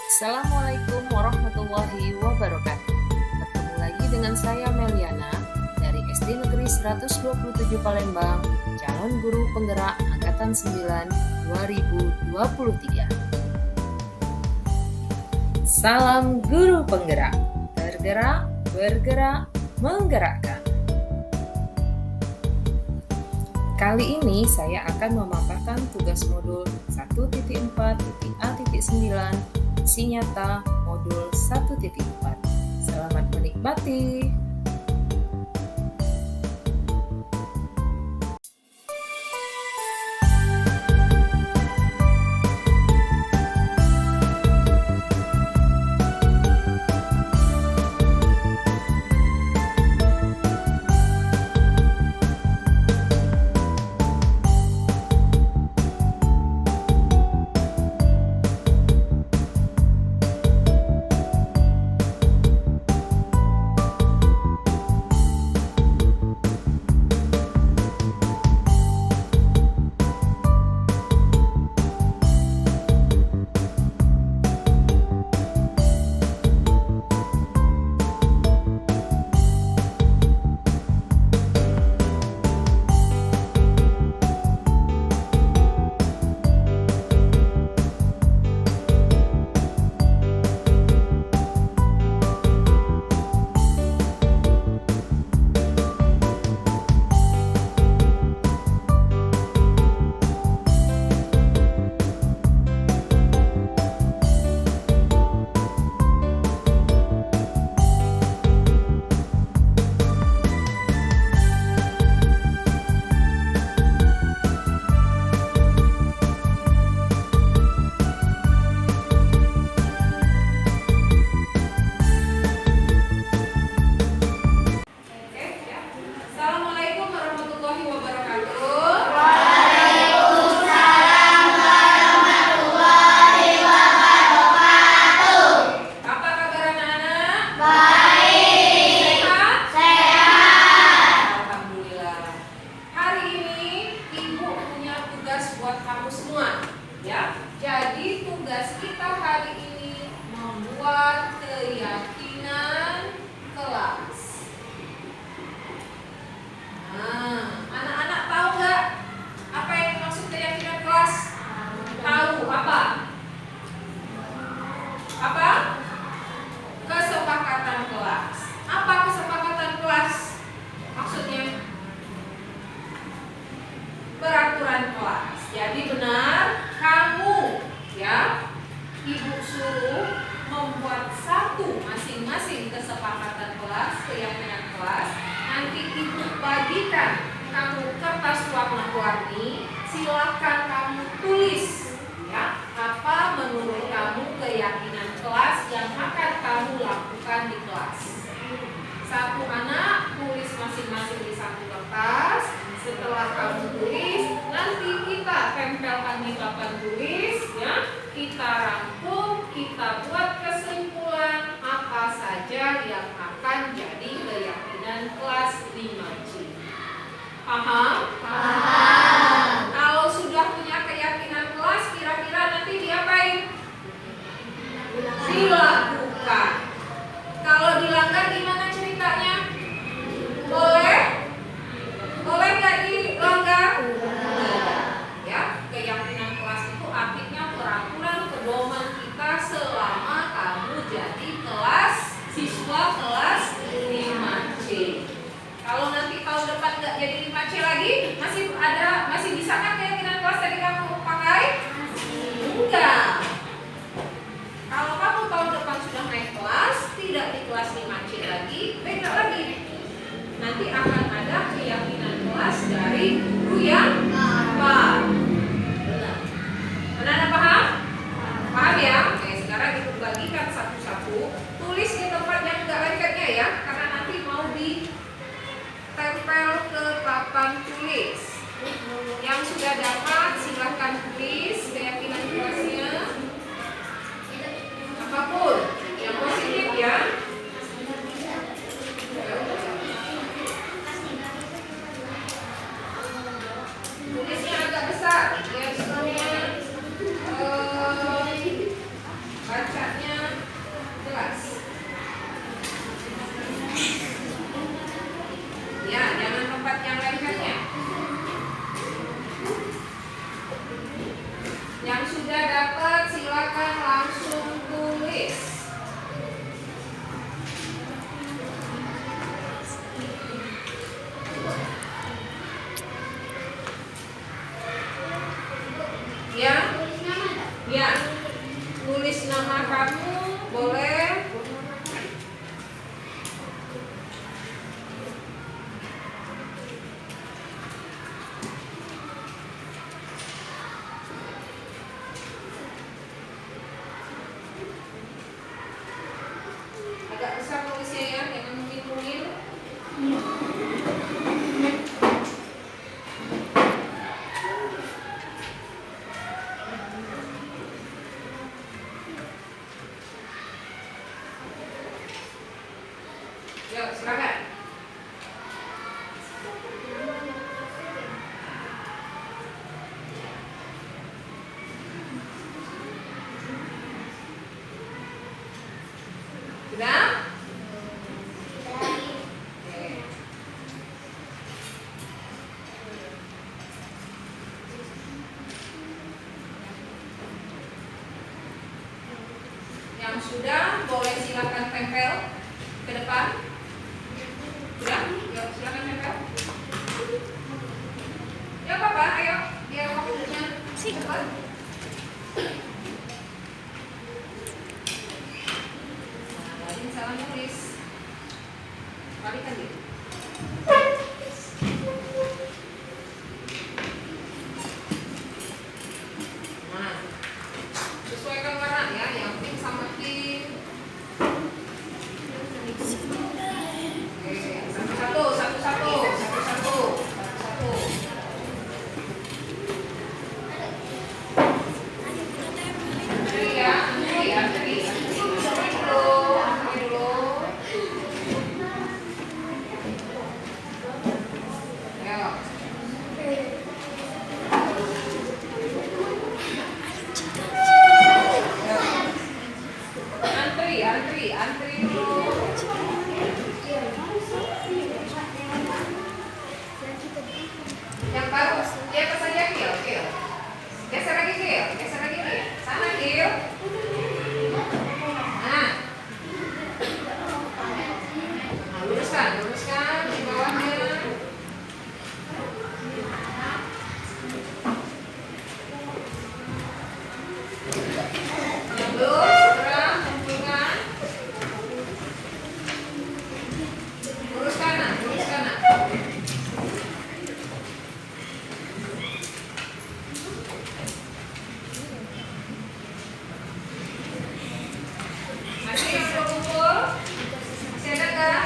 Assalamualaikum warahmatullahi wabarakatuh. Bertemu lagi dengan saya Meliana dari SD Negeri 127 Palembang, calon guru penggerak angkatan 9 2023. Salam guru penggerak, tergerak, bergerak, menggerakkan. Kali ini saya akan memaparkan tugas modul 1.4.A.9 isi nyata modul 1.4. Selamat menikmati. Assalamualaikum warahmatullahi wabarakatuh. Apa kabar anak-anak? Sehat? Alhamdulillah. Hari ini Ibu punya tugas buat kamu semua, ya. Jadi tugas kita hari ini membuat keyakinan kelas. Nah, anak-anak tahu nggak apa yang dimaksud keyakinan kelas? Tahu apa? Apa? Kesepakatan kelas. Apa kesepakatan kelas? Maksudnya peraturan kelas. Jadi benar, kamu ya, Ibu suruh membuat satu masing-masing kesepakatan kelas, keyakinan kelas. Nanti Ibu bagikan kamu kertas warna-warni, silakan kamu tulis ya, apa menurut kamu keyakinan kelas yang akan kamu lakukan di kelas. Satu anak tulis masing-masing di satu kertas. Setelah kamu tulis, nanti kita tempelkan di papan tulis ya. Kita rangkum, kita buat kesimpulan apa saja yang akan jadi keyakinan kelas 5C. Paham? Kalau sudah punya keyakinan kelas, kira-kira nanti diapain? Dilakukan. Kalau dilanggar gimana ceritanya? Boleh? Boleh nggak dilanggar? Ya, keyakinan kelas itu artinya peraturan pedoman kita selama kamu jadi siswa kelas 5C. Kalau nanti tahun depan nggak jadi 5C lagi, masih nama kamu boleh. Agak besar tulisnya ya, jangan mungil-mungil. Yuk, silakan. Sudah? Oke. Yang sudah boleh silakan tempel ke depan. Sudah? Yuk, silakan tempel. Ya apa-apa, ayo. Biar waktunya cepat. Nah, salah nulis. Balikan dia. Nah, sesuaikan warna ya, yang pink sama pink. Oke, satu-satu. Antri ya, antri dulu. Ayo. Antri dulu. Yang baru, di atas saja Gil. Geser lagi Gil. Sana Gil. Nah, luruskan di bawahnya. Yang belum, segera kumpulkan. Lurus kanan. Masih yang belum kumpul? Masih ada nggak?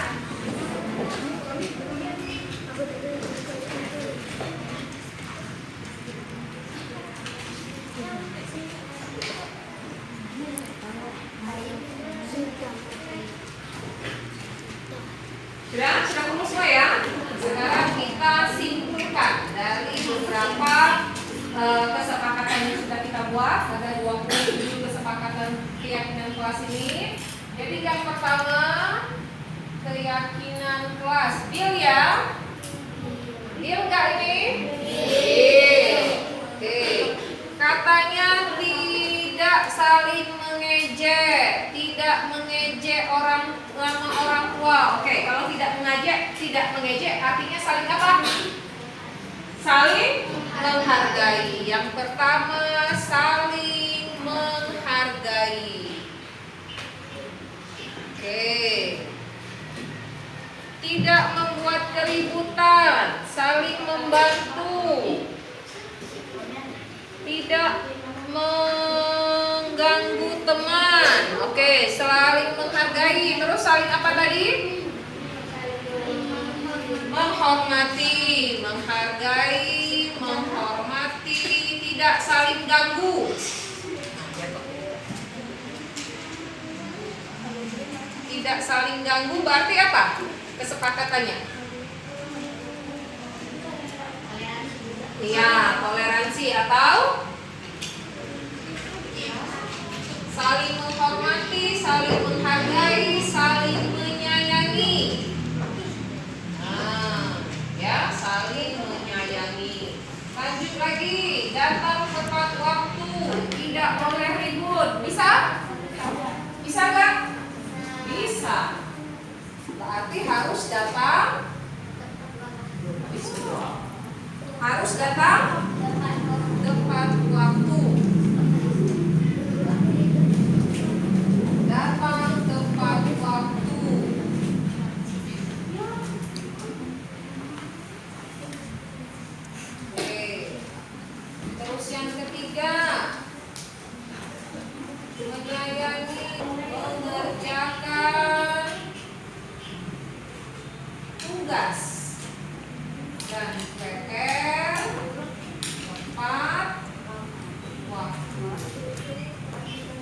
Sudah kumpul semua ya? Sekarang kita simpulkan dari beberapa kesepakatan yang sudah kita buat. Ada 27 kesepakatan keyakinan kelas ini. Jadi yang pertama, keyakinan kelas. Deal ya? Deal nggak ini? Deal. Oke. Katanya tidak saling mengejek, tidak mengejek nama orang tua. Oke, kalau tidak mengejek artinya saling apa? Saling menghargai. Yang pertama, saling menghargai. Oke. Tidak membuat keributan, saling membantu. Tidak mengganggu teman. Oke, saling menghargai. Terus saling apa tadi? Menghormati, menghargai, menghormati, tidak saling ganggu. Tidak saling ganggu berarti apa? Kesepakatannya. Iya, toleransi atau saling menghormati, saling menghargai, saling menyayangi. Nah, ya, saling menyayangi. Lanjut lagi, datang tepat waktu, tidak boleh ribut. Bisa? Bisa nggak? Bisa. Berarti harus datang. Harus datang tepat waktu. menyayangi, mengerjakan tugas dan PR tepat waktu.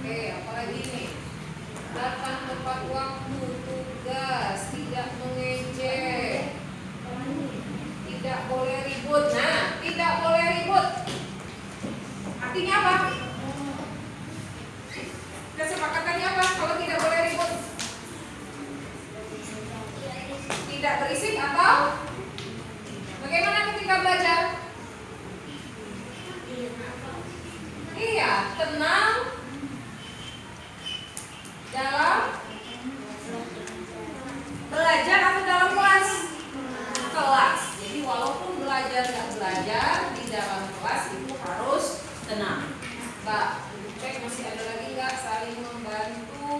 Oke, apalagi nih? Datang tepat waktu, tugas, tidak mengejek, tidak boleh ribut. Nah, tidak boleh ribut. Artinya apa? Kesepakatannya apa kalau tidak boleh ribut? Tidak berisik atau bagaimana ketika belajar? Iya, tenang dalam belajar atau dalam kelas? Kelas. Jadi walaupun belajar nggak belajar di dalam kelas itu harus tenang. Mbak, cek masih ada lagi nggak saling membantu?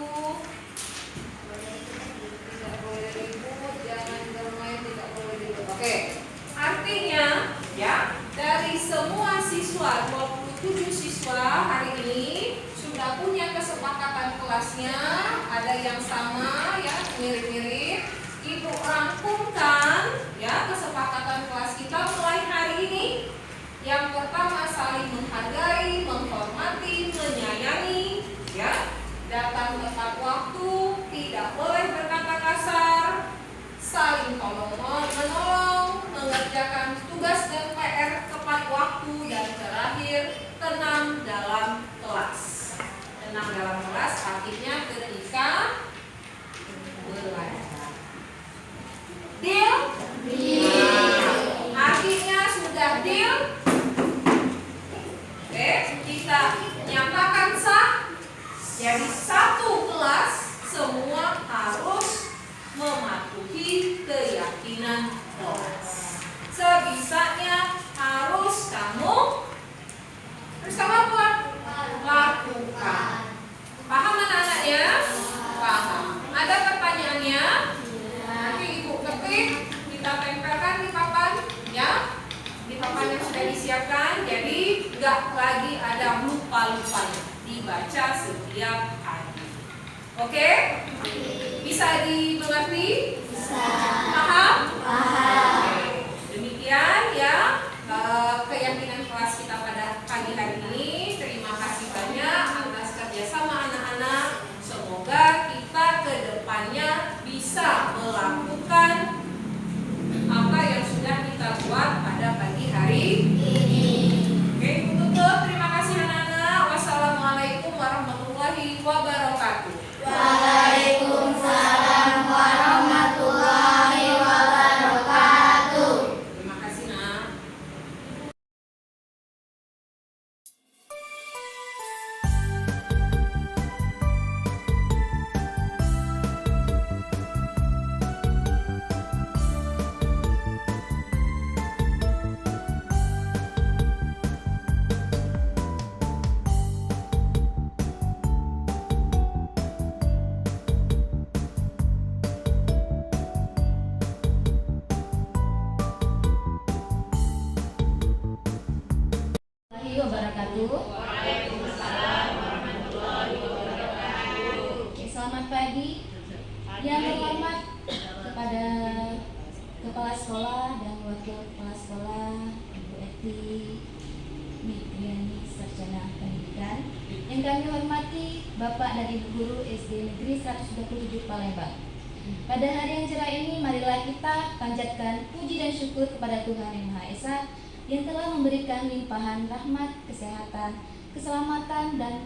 Tidak boleh ribut, jangan bermain, tidak boleh ribut. Oke, artinya ya dari semua siswa 27 siswa hari ini sudah punya kesepakatan kelasnya, ada yang sama ya mirip-mirip. Ibu rangkumkan ya kesepakatan kelas kita mulai hari ini. Yang pertama saling menghargai, menghormati, menyayangi, ya. Datang tepat waktu, tidak boleh berkata kasar, saling tolong menolong, mengerjakan tugas dan PR tepat waktu, dan terakhir tenang dalam kelas. Tenang dalam kelas artinya ketika belajar. Deal? Artinya sudah deal? Oke, kita nyatakan sah. Jadi satu kelas semua harus mematuhi keyakinan kelas. Sebisanya harus kamu apa? Lakukan. Paham anak-anaknya? Paham. Ada pertanyaannya? Nanti ibu ketik, kita tempelkan di papan, ya, di papan yang sudah disiapkan. Jadi nggak lagi ada lupa-lupanya, dibaca setiap hari. Oke? Bisa dimengerti? Bisa. Paham? Paham. Oke. Demikian ya keyakinan kelas kita pada pagi hari ini. Terima kasih banyak atas kerjasama anak-anak. Semoga kita ke depannya bisa melakukan apa yang sudah kita buat pada pagi hari ini. Oke, tutup. Terima kasih anak-anak. Wassalamualaikum warahmatullahi wabarakatuh. Waalaikumsalam warahmatullahi wabarakatuh. Terima kasih, Nak. Selamat pagi. Yang terhormat kepada Kepala Sekolah dan Wakil Kepala Sekolah, Ibu Eti Mitriani, Sarjana Pendidikan. Yang kami hormati Bapak dan Ibu Guru SD Negeri 127 Palembang. Pada hari yang cerah ini, marilah kita panjatkan puji dan syukur kepada Tuhan Yang Maha Esa yang telah memberikan limpahan rahmat, kesehatan, keselamatan, dan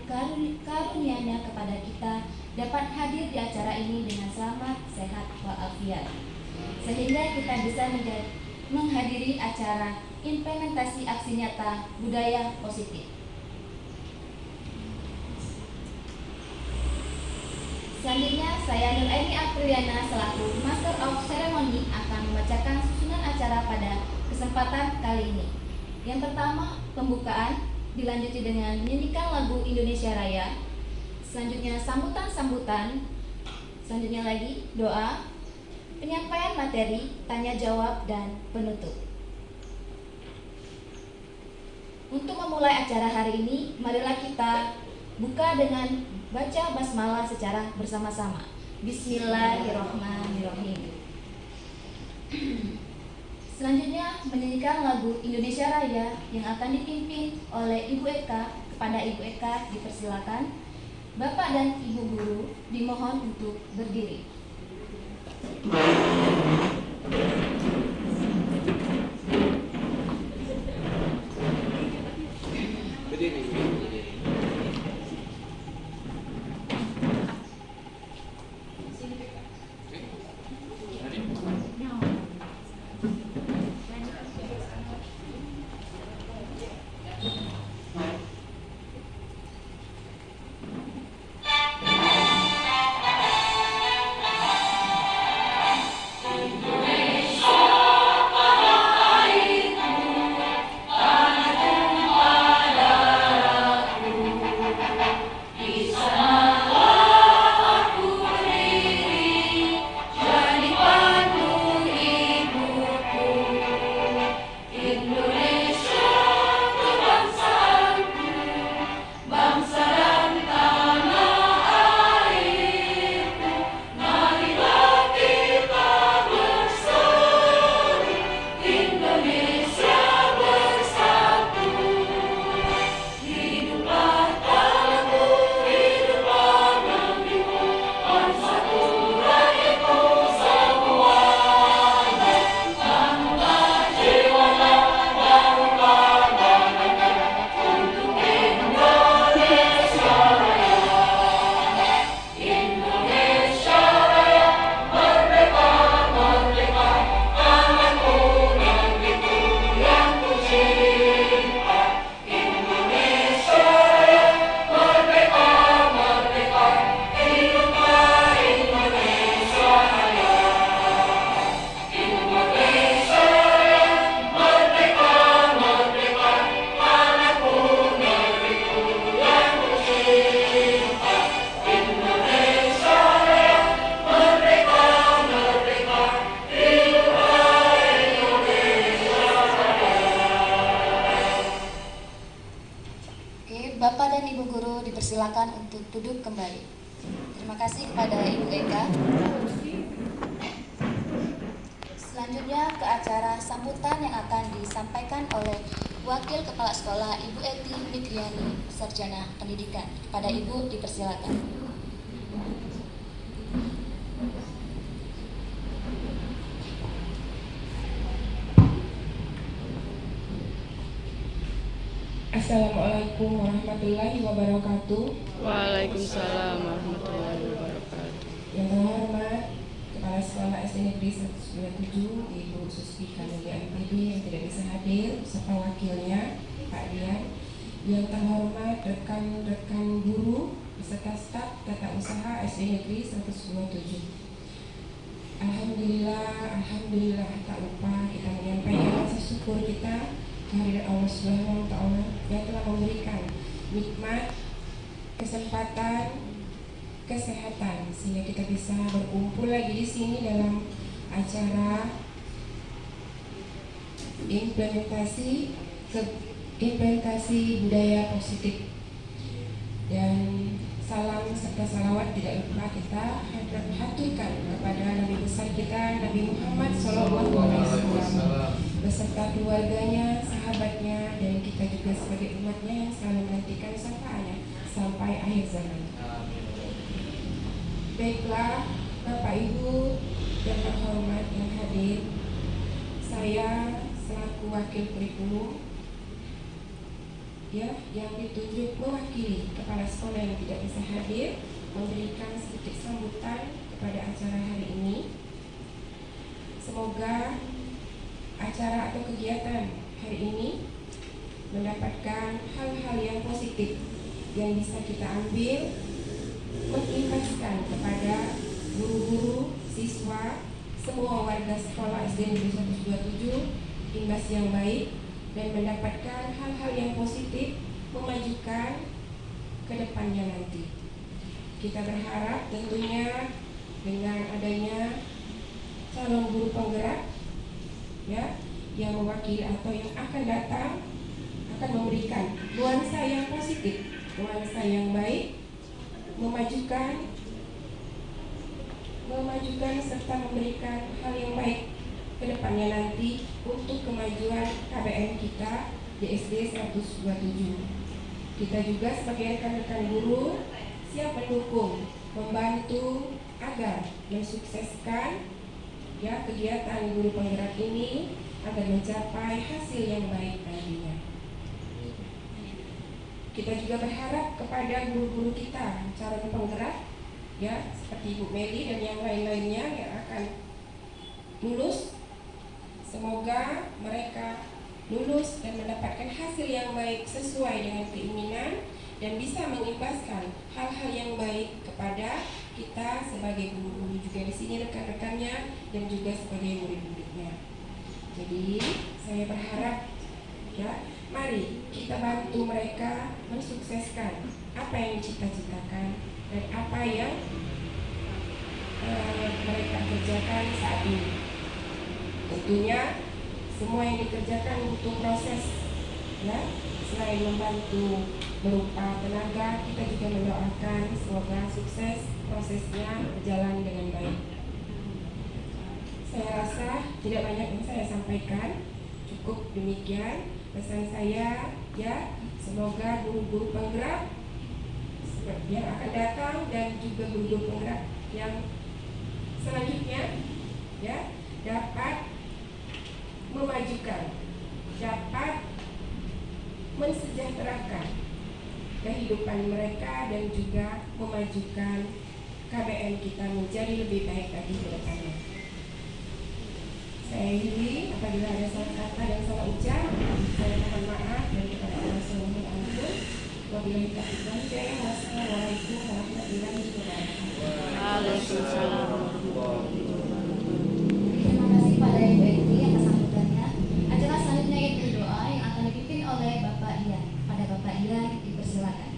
karunia-Nya kepada kita dapat hadir di acara ini dengan selamat, sehat, walafiat, sehingga kita bisa menghadiri acara implementasi aksi nyata budaya positif. Selanjutnya, saya Nur Aini Apriliana selaku Master of Ceremony akan membacakan susunan acara pada kesempatan kali ini. Yang pertama, pembukaan, dilanjuti dengan menyanyikan lagu Indonesia Raya. Selanjutnya sambutan-sambutan. Selanjutnya lagi doa, penyampaian materi, tanya jawab, dan penutup. Untuk memulai acara hari ini, marilah kita Buka dengan baca basmalah secara bersama-sama. Bismillahirrahmanirrahim. Selanjutnya menyanyikan lagu Indonesia Raya yang akan dipimpin oleh Ibu Eka. Kepada Ibu Eka dipersilakan. Bapak dan Ibu guru dimohon untuk berdiri. Bapak dan Ibu guru dipersilakan untuk duduk kembali. Terima kasih kepada Ibu Eka. Selanjutnya ke acara sambutan yang akan disampaikan oleh Wakil Kepala Sekolah Ibu Eti Mikriani, Sarjana Pendidikan. Kepada Ibu dipersilakan. Assalamualaikum warahmatullahi wabarakatuh. Waalaikumsalam warahmatullahi wabarakatuh. Yang terhormat Kepala Sekolah SD Negeri 127 Ibu Susti Kamelia MPD yang tidak bisa hadir, serta wakilnya Pak Dian. Yang terhormat rekan-rekan guru beserta staf tata usaha SD Negeri 127. Alhamdulillah tak lupa kita menyampaikan rasa syukur kita kehadirat Allah Subhanahu wa Ta'ala yang telah memberikan nikmat, kesempatan, kesehatan sehingga kita bisa berkumpul lagi di sini dalam acara implementasi budaya positif. Dan salam serta salawat tidak lupa kita haturkan kepada Nabi besar kita Nabi Muhammad SAW beserta keluarganya, sahabatnya, dan kita juga sebagai umatnya yang selalu menantikan syafaatnya sampai akhir zaman. Baiklah, Bapak Ibu yang terhormat yang hadir, saya selaku wakil kurikulum yang ditunjuk mewakili kepala sekolah yang tidak bisa hadir memberikan sedikit sambutan kepada acara hari ini. Semoga acara atau kegiatan hari ini mendapatkan hal-hal yang positif yang bisa kita ambil, mengimbaskan kepada guru-guru, siswa, semua warga sekolah SD Negeri 127 imbas yang baik dan mendapatkan hal-hal yang positif memajukan ke depannya nanti. Kita berharap tentunya dengan adanya calon guru penggerak yang mewakili atau yang akan datang akan memberikan nuansa yang positif nuansa yang baik, memajukan serta memberikan hal yang baik ke depannya nanti untuk kemajuan KBM kita di SD 127. Kita juga sebagai rekan-rekan guru siap mendukung, membantu agar mensukseskan kegiatan guru penggerak ini agar mencapai hasil yang baik nantinya. Kita juga berharap kepada guru-guru kita calon penggerak seperti Ibu Meli dan yang lain-lainnya yang akan lulus. Semoga mereka lulus dan mendapatkan hasil yang baik sesuai dengan keinginan dan bisa mengimbaskan hal-hal yang baik kepada kita sebagai guru-guru juga di sini, rekan-rekannya, dan juga sebagai murid-muridnya. Jadi saya berharap mari kita bantu mereka mensukseskan apa yang dicita-citakan dan apa yang mereka kerjakan saat ini. Tentunya semua yang dikerjakan butuh proses, selain membantu berupa tenaga, kita juga mendoakan semoga sukses prosesnya berjalan dengan baik. Saya rasa tidak banyak yang saya sampaikan, cukup demikian pesan saya. Semoga guru-guru penggerak yang akan datang dan juga guru-guru penggerak yang selanjutnya dapat memajukan, dapat mensejahterakan kehidupan mereka dan juga memajukan KBM kita menjadi lebih baik lagi ke depannya. Saya akhiri, apabila ada salah kata dan salah ucap, saya mohon maaf dan kepada Allah Subhanahu wa taala. Wabillahi taufiq wal hidayah. Wassalamualaikum warahmatullahi wabarakatuh. Waalaikumsalam. Terima kasih pada Ibu Eti atas sambutannya. Acara selanjutnya yaitu doa yang akan dipimpin oleh Bapak Ian. Pada Bapak Ian dipersilakan.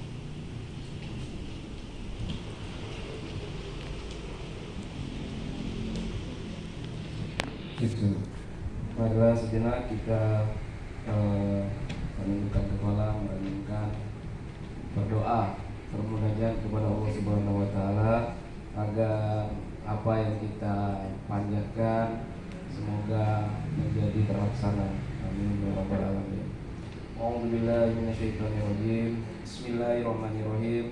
Marilah sejenak kita menundukkan kepala, merenungkan, berdoa, bermunajat kepada Allah Subhanahu wa taala agar apa yang kita panjatkan semoga menjadi terlaksana. Amin ya rabbal alamin. A'udzubillahi minasyaitonirrajim. Bismillahirrahmanirrahim.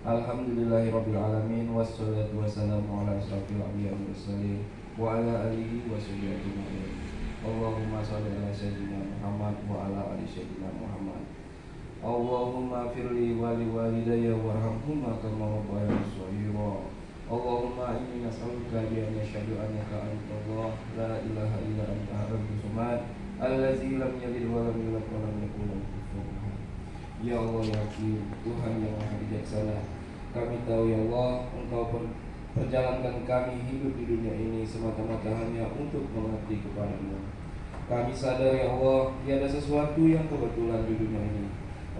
Alhamdulillahirabbil alamin wassalatu wassalamu ala asyrofil anbiya'i wal mursalin wa ala alihi wa sahbihi ajma'in. Allahumma shalli ala sayyidina Muhammad wa ala ali sayyidina Muhammad. Allahumma firli wa li walidayya warhamhuma kama rabbayani shaghira. Allahumma inni nas'aluka bi anna asyhadu annaka antallah la ilaha illa anta ar-rabbus samad allazi lam yalid wa lam yulad wa lam yakul lahu kufuwan ahad. Ya Allah ya Hakim, Tuhan yang Maha Bijaksana, kami tahu ya Allah Engkau perjalankan kami hidup di dunia ini semata-mata hanya untuk mengabdi kepadamu. Kami sadar ya Allah, tiada sesuatu yang kebetulan di dunia ini.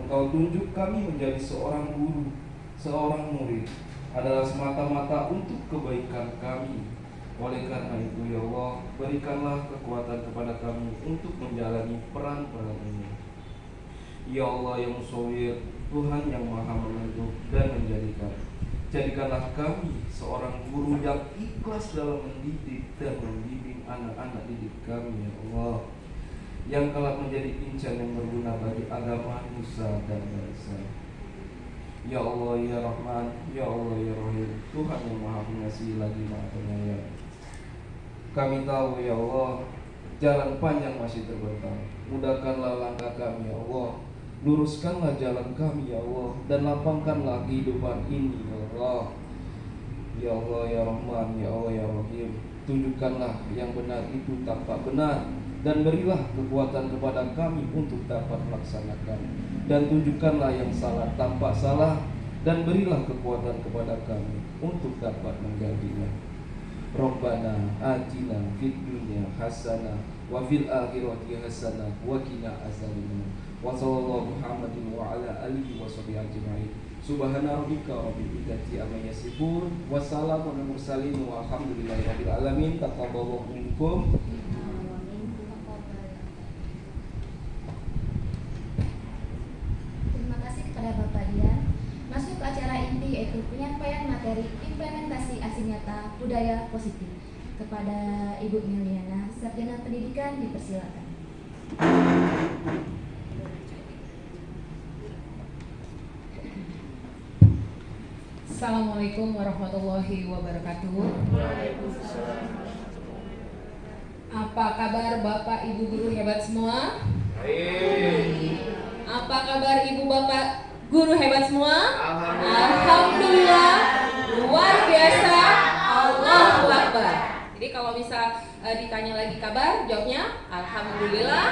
Engkau tunjuk kami menjadi seorang guru, seorang murid adalah semata-mata untuk kebaikan kami. Oleh karena itu ya Allah, berikanlah kekuatan kepada kami untuk menjalani peran-peran ini. Ya Allah yang Musawwir, Tuhan yang Maha Menentukan dan menjadikan, jadikanlah kami seorang guru yang ikhlas dalam mendidik dan membimbing anak-anak didik kami ya Allah, yang kelak menjadi insan yang berguna bagi agama, nusa dan bangsa. Ya Allah ya Rahman, ya Allah ya Rahim, Tuhan yang Maha Pengasih lagi Maha Penyayang. Kami tahu ya Allah, jalan panjang masih terbentang. Mudahkanlah langkah kami ya Allah, luruskanlah jalan kami ya Allah, dan lapangkanlah kehidupan ini ya Allah. Ya Allah ya Rahman, ya Allah ya Rahim, tunjukkanlah yang benar itu tampak benar, dan berilah kekuatan kepada kami untuk dapat melaksanakan, dan tunjukkanlah yang salah tampak salah, dan berilah kekuatan kepada kami untuk dapat menjadinya. Rabbana atina fid dunya hasanah wa fil akhirati hasanah wa qina azabannar. Wa sallallahu Muhammadin wa ala alihi wa sahbihi ajma'in. Subhana rabbika rabbil izzati amma yasifun wa salamun alal mursalin walhamdulillahi rabbil alamin. Taqabbalallahu minkum. Terima kasih kepada Bapak Dian. penyampaian materi implementasi aksi nyata budaya positif. Kepada Ibu Miliana, Sarjana Pendidikan, dipersilakan. Assalamualaikum warahmatullahi wabarakatuh. Apa kabar Bapak Ibu guru hebat semua? Apa kabar Ibu Bapak guru hebat semua? Alhamdulillah, luar biasa, Allahu Akbar. Jadi kalau bisa ditanya lagi kabar, jawabnya Alhamdulillah,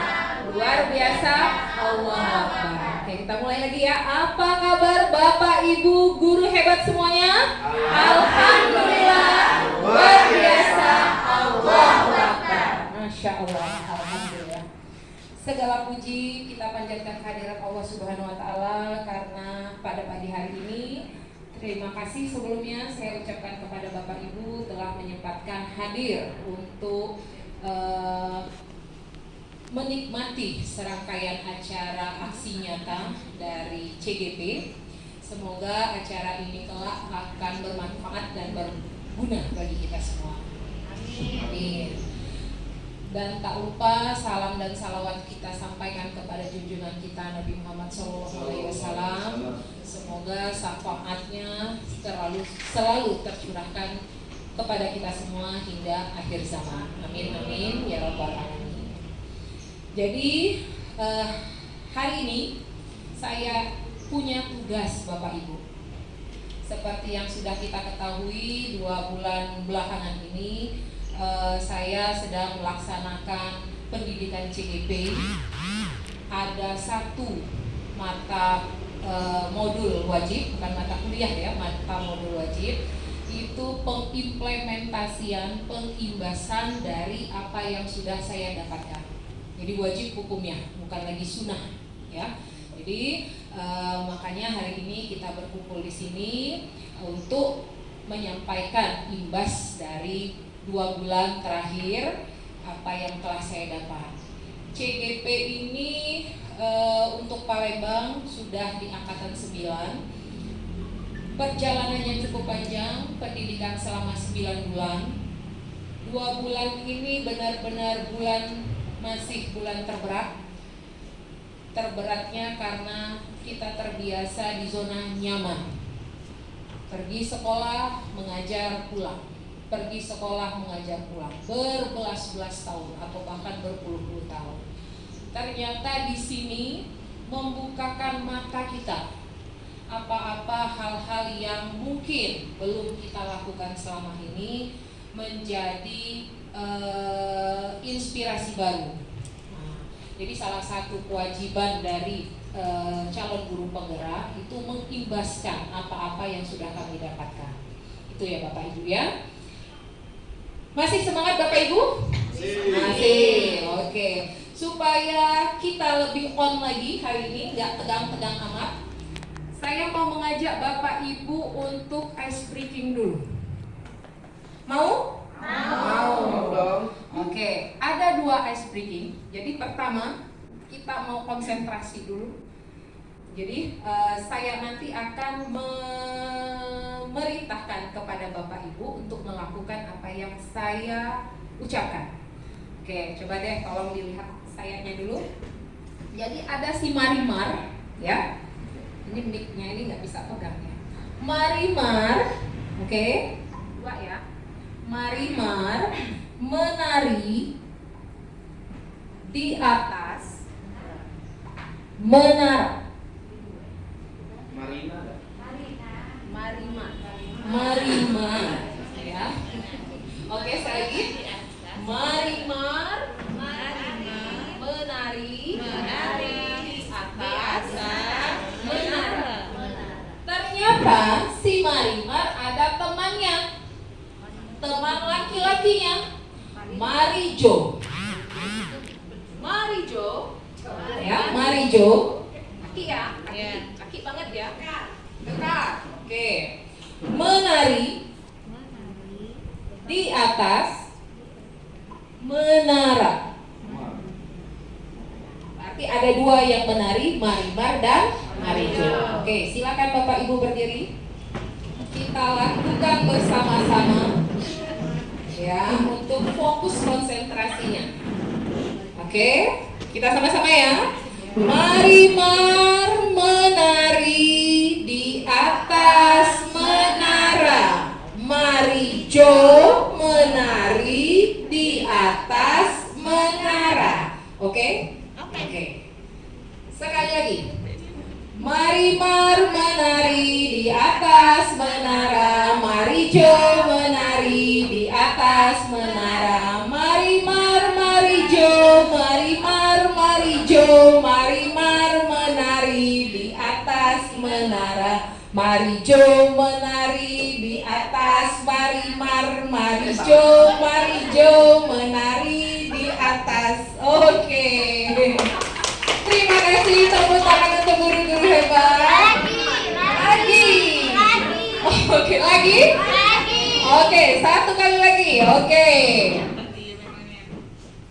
luar biasa, Allahu Akbar. Oke, kita mulai lagi ya. Apa kabar Bapak Ibu guru hebat semuanya? Alhamdulillah, luar biasa, Allahu Akbar. Masya Allah, Alhamdulillah. Segala puji kita panjatkan kehadirat Allah Subhanahu wa Ta'ala, karena pada pagi hari ini terima kasih sebelumnya saya ucapkan kepada Bapak Ibu telah menyempatkan hadir untuk menikmati serangkaian acara aksi nyata dari CGP. Semoga acara ini kelak akan bermanfaat dan berguna bagi kita semua. Amin. Dan tak lupa salam dan salawat kita sampaikan kepada junjungan kita Nabi Muhammad SAW. Semoga syafaatnya selalu tercurahkan kepada kita semua hingga akhir zaman. Amin amin ya rabbal alamin. Jadi hari ini saya punya tugas Bapak Ibu. Seperti yang sudah kita ketahui, 2 bulan belakangan ini saya sedang melaksanakan pendidikan CGP. Ada 1 mata modul wajib, bukan mata kuliah ya, mata modul wajib. Itu pengimplementasian, pengimbasan dari apa yang sudah saya dapatkan. Jadi wajib hukumnya, bukan lagi sunnah ya. Jadi makanya hari ini kita berkumpul di sini untuk menyampaikan imbas dari 2 bulan terakhir apa yang telah saya dapat. CGP ini untuk Palembang sudah di angkatan 9. Perjalanannya cukup panjang, pendidikan selama 9 bulan. 2 bulan ini benar-benar masih bulan terberat. Terberatnya karena kita terbiasa di zona nyaman. Pergi sekolah, mengajar, pulang. Pergi sekolah, mengajar, pulang. Berbelas-belas tahun atau bahkan berpuluh-puluh tahun. Ternyata di sini membukakan mata kita. Apa-apa hal-hal yang mungkin belum kita lakukan selama ini menjadi inspirasi baru. Nah, jadi salah satu kewajiban dari calon guru penggerak itu mengimbaskan apa-apa yang sudah kami dapatkan. Itu ya Bapak Ibu ya. Masih semangat Bapak Ibu? Masih. Oke. Supaya kita lebih on lagi hari ini, nggak tegang-tegang amat, saya mau mengajak Bapak Ibu untuk ice breaking dulu. Mau? Mau. Oke. Ada 2 ice breaking. Jadi pertama kita mau konsentrasi dulu. Jadi saya nanti akan memerintahkan kepada Bapak Ibu untuk melakukan apa yang saya ucapkan. Oke, coba deh tolong dilihat sayapnya dulu. Jadi ada si Marimar, ya. Ini mic-nya ini nggak bisa pegang ya. Marimar, oke, 2 ya. Marimar menari di atas menara. Marimar, ya. Oke, sekali lagi. Marimar menari di atas menara. Ternyata si Marimar ada temannya, teman laki-lakinya, Marijo. Ya, Marijo. Kaki ya, kaki banget ya. Dekat. Oke. Menari di atas menara. Berarti ada 2 yang menari, Marimar dan Marijo. Oke, silakan Bapak Ibu berdiri. kita lakukan bersama-sama ya untuk fokus konsentrasinya. Oke, kita sama-sama ya. Mari menari di atas menara. Mari Jo menari di atas menara. Oke? Oke. Sekali lagi. Mari menari di atas menara. Mari Jo menari di atas menara. Mari Jo, mari Jo, mari menari di atas menara. Mari Jo menari di atas, mari Jo menari di atas. Oke. Terima kasih, tepuk tangan untuk guru-guru hebat. Lagi. Oke, lagi? Oke, satu kali lagi. Oke.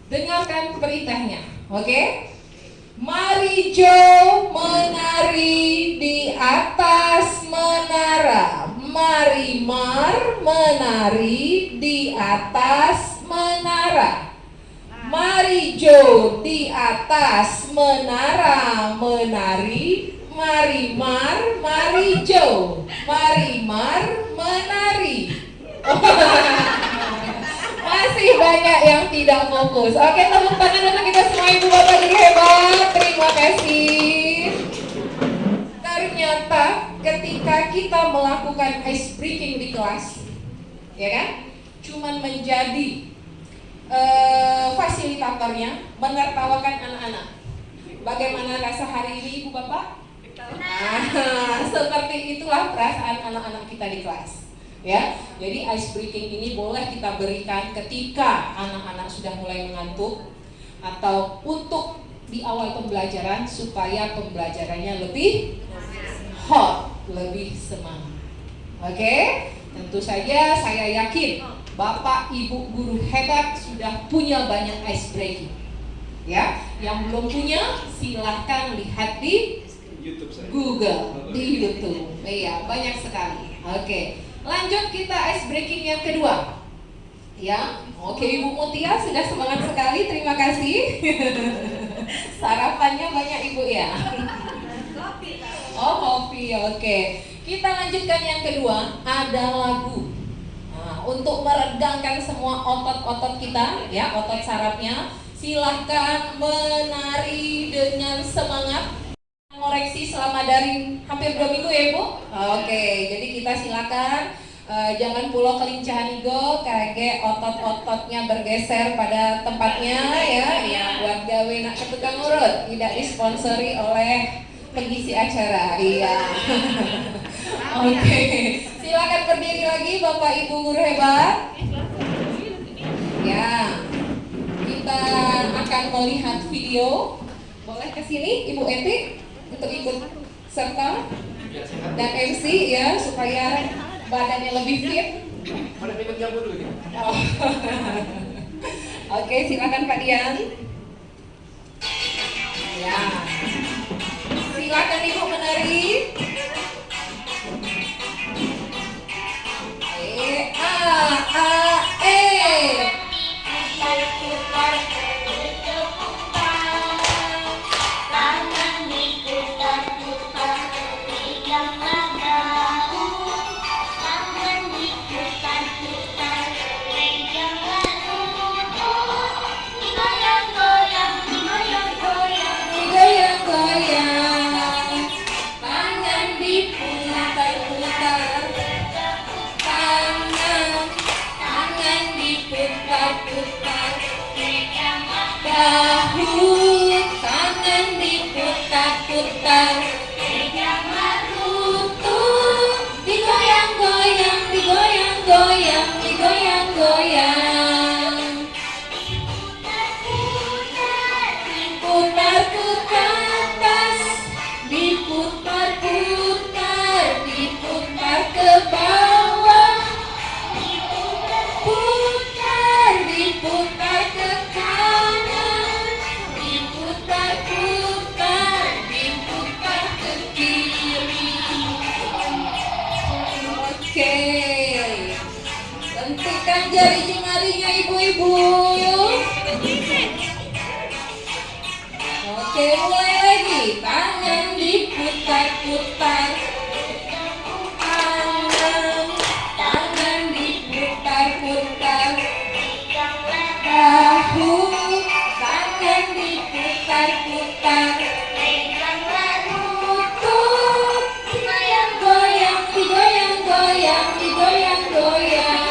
Dengarkan perintahnya. Oke? Mari Jo menari di atas menara. Mari menari di atas menara. Mari Jo di atas menara menari. Mari Jo. Mari menari. Masih banyak yang tidak fokus. Oke, tepuk tangan untuk kita semua ibu bapak guru hebat. Terima kasih. Ternyata ketika kita melakukan ice breaking di kelas, ya kan, cuman menjadi fasilitatornya, menertawakan anak-anak. Bagaimana rasa hari ini ibu bapak? Seperti itulah perasaan anak-anak kita di kelas. Ya, jadi ice breaking ini boleh kita berikan ketika anak-anak sudah mulai mengantuk atau untuk di awal pembelajaran supaya pembelajarannya lebih hot, lebih semangat. Oke, tentu saja saya yakin Bapak Ibu guru hebat sudah punya banyak ice breaking. Ya, yang belum punya silahkan lihat di Google, di YouTube. Iya, banyak sekali. Oke. Lanjut kita ice breaking yang kedua. Ya, oke Ibu Mutia sudah semangat sekali, terima kasih. Sarapannya banyak Ibu ya. Oh kopi, oke. Kita lanjutkan yang kedua, ada lagu. Nah, untuk meregangkan semua otot-otot kita, ya otot sarafnya, silahkan menari dengan semangat. Koreksi selama dari hampir 2 minggu ya Ibu. Oke, jadi kita silakan jangan pulau kelincahan ego, kayak otot-ototnya bergeser pada tempatnya ya. Ya buat gawe nak ke tukang urut, tidak disponsori oleh pengisi acara. Iya. Oke, silakan berdiri lagi Bapak Ibu guru hebat. Ya, kita akan melihat video. Boleh ke sini Ibu Eti untuk ikut serta dan MC ya supaya badannya lebih fit. Oh. Oke, silakan Pak Dian. Ya, silakan Ibu menari. Goyang-goyang, tangan jari jemarinya ibu-ibu. Oke, mulai lagi. Tangan diputar-putar. Tangan diputar-putar. Bahu, tangan diputar-putar. Lutut, digoyang-goyang, digoyang-goyang, digoyang-goyang.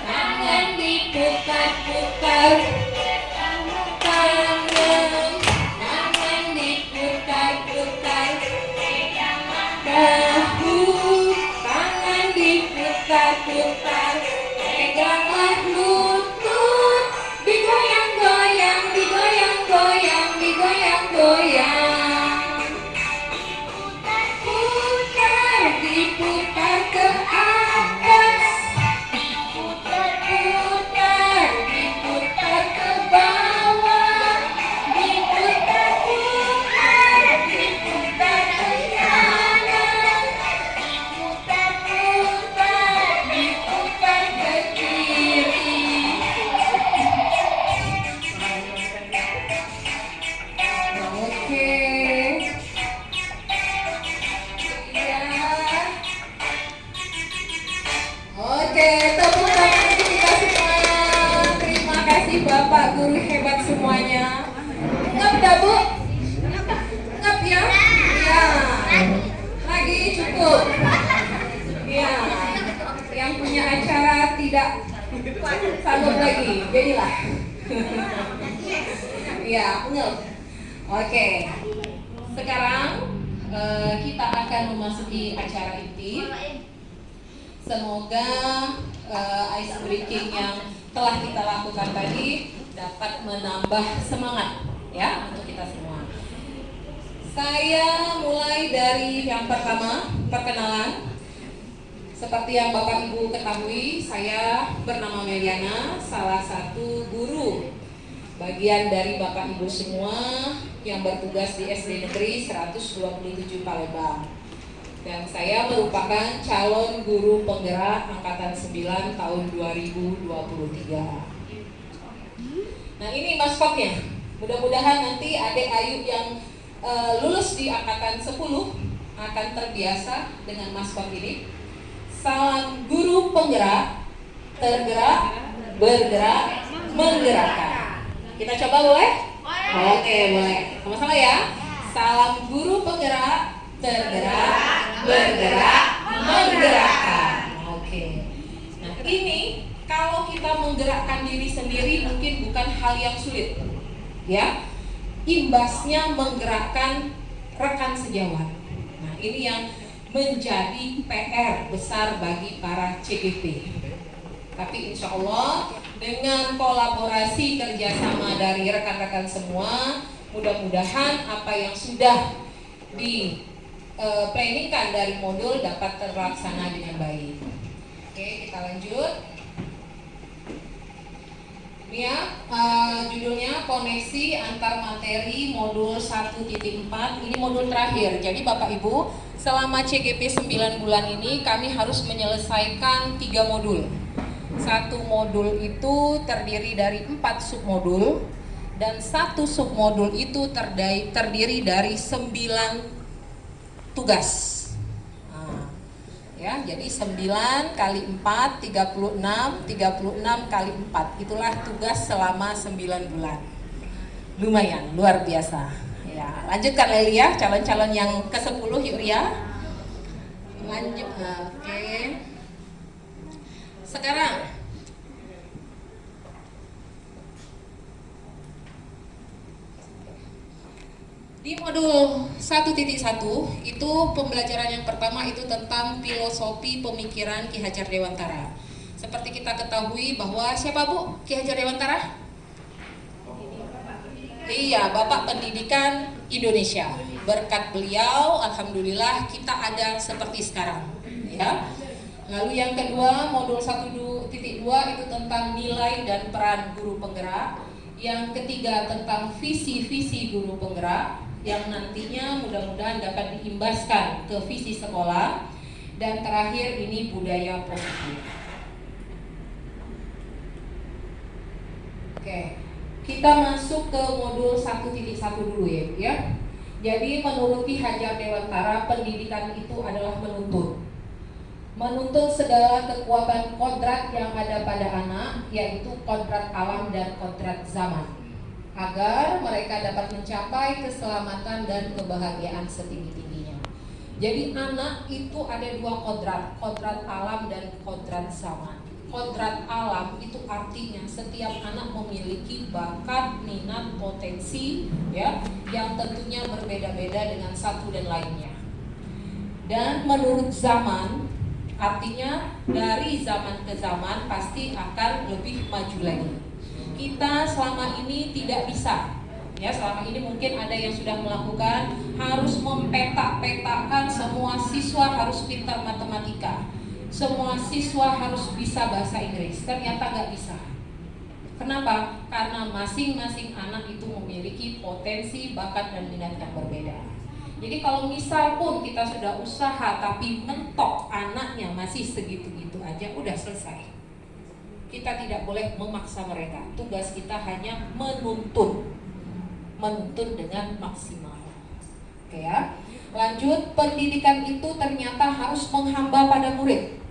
Tangan diputar-putar. Tangan diputar-putar. Bahu, tangan diputar-putar. Peganglah lutut, digoyang-goyang, digoyang-goyang, digoyang-goyang. Putar, diputar ke atas. Putar, diputar ke bawah. Diputar-putar, diputar ke kanan. Putar-putar, diputar ke kiri. Oke. Iya. Oke, tepuk tangan untuk kita semua. Terima kasih Bapak Guru hebat semuanya. Ngap dah Bu? Ngap ya? Iya. Lagi cukup. Iya. Yang punya acara tidak sanggup lagi. Jadilah. Iya, ngap. Oke. Sekarang kita akan memasuki acara inti. Semoga ice breaking yang telah kita lakukan tadi dapat menambah semangat ya untuk kita semua. Saya mulai dari yang pertama, perkenalan. Seperti yang Bapak Ibu ketahui, saya bernama Meliana, salah satu guru bagian dari Bapak Ibu semua yang bertugas di SD Negeri 127 Palembang. Dan saya merupakan calon guru penggerak angkatan 9 tahun 2023. Nah, ini maskotnya. Mudah-mudahan nanti adik Ayu yang lulus di angkatan 10 akan terbiasa dengan maskot ini. Salam guru penggerak, tergerak, bergerak, menggerakkan. Kita coba boleh? Oke, boleh. Sama-sama ya. Salam guru penggerak, tergerak, bergerak, menggerakkan. Oke. Nah, ini kalau kita menggerakkan diri sendiri mungkin bukan hal yang sulit. Ya. Imbasnya menggerakkan rekan sejawat. Nah, ini yang menjadi PR besar bagi para CGP. Tapi insya Allah dengan kolaborasi kerjasama dari rekan-rekan semua, mudah-mudahan apa yang sudah di planningkan dari modul dapat terlaksana dengan baik. Oke, kita lanjut. Ini ya, judulnya koneksi antar materi modul 1.4. Ini modul terakhir. Jadi Bapak Ibu, selama CGP 9 bulan ini kami harus menyelesaikan 3 modul. Satu modul itu terdiri dari 4 submodul, dan satu submodul itu terdiri dari 9 tugas. Ya, jadi 9 kali 4 36, 36 kali 4. Itulah tugas selama 9 bulan. Lumayan, luar biasa. Ya, lanjutkan Leli ya, calon-calon yang ke-10 yuk Ria. Lanjut. Oke. Sekarang di modul 1.1 itu pembelajaran yang pertama itu tentang filosofi pemikiran Ki Hajar Dewantara. Seperti kita ketahui bahwa siapa Bu Ki Hajar Dewantara? Iya, Bapak Pendidikan Indonesia. Berkat beliau, alhamdulillah kita ada seperti sekarang. Ya. Lalu yang kedua, modul 1.2 itu tentang nilai dan peran guru penggerak. Yang ketiga tentang visi-visi guru penggerak yang nantinya mudah-mudahan dapat diimbaskan ke visi sekolah. Dan terakhir ini budaya positif. Oke, kita masuk ke modul 1.1 dulu ya. Jadi menurut Ki Hajar Dewantara, pendidikan itu adalah menuntun. Menuntun segala kekuatan kodrat yang ada pada anak, yaitu kodrat alam dan kodrat zaman, agar mereka dapat mencapai keselamatan dan kebahagiaan setinggi-tingginya. Jadi anak itu ada dua kodrat alam dan kodrat zaman. Kodrat alam itu artinya setiap anak memiliki bakat, minat, potensi ya, yang tentunya berbeda-beda dengan satu dan lainnya. Dan menurut zaman, artinya dari zaman ke zaman pasti akan lebih maju lagi. Kita selama ini tidak bisa ya, selama ini mungkin ada yang sudah melakukan, harus mempetak-petakan semua siswa harus pintar matematika, semua siswa harus bisa bahasa Inggris. Ternyata nggak bisa. Kenapa? Karena masing-masing anak itu memiliki potensi, bakat, dan minat yang berbeda. Jadi kalau misal pun kita sudah usaha tapi mentok anaknya masih segitu-gitu aja, udah selesai. Kita tidak boleh memaksa mereka. Tugas kita hanya menuntun dengan maksimal. Oke ya. Lanjut, pendidikan itu ternyata harus menghamba pada murid.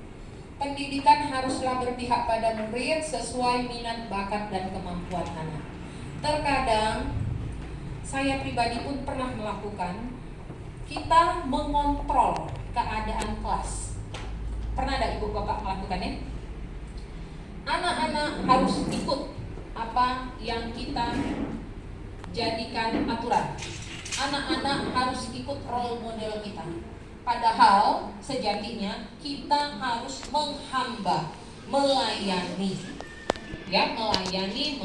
Pendidikan haruslah berpihak pada murid sesuai minat, bakat, dan kemampuan anak. Terkadang saya pribadi pun pernah melakukan, kita mengontrol keadaan kelas. Pernah ada ibu bapak melakukannya? Anak-anak harus ikut apa yang kita jadikan aturan. Anak-anak harus ikut role model kita. Padahal sejatinya kita harus menghamba, melayani. Ya, melayani,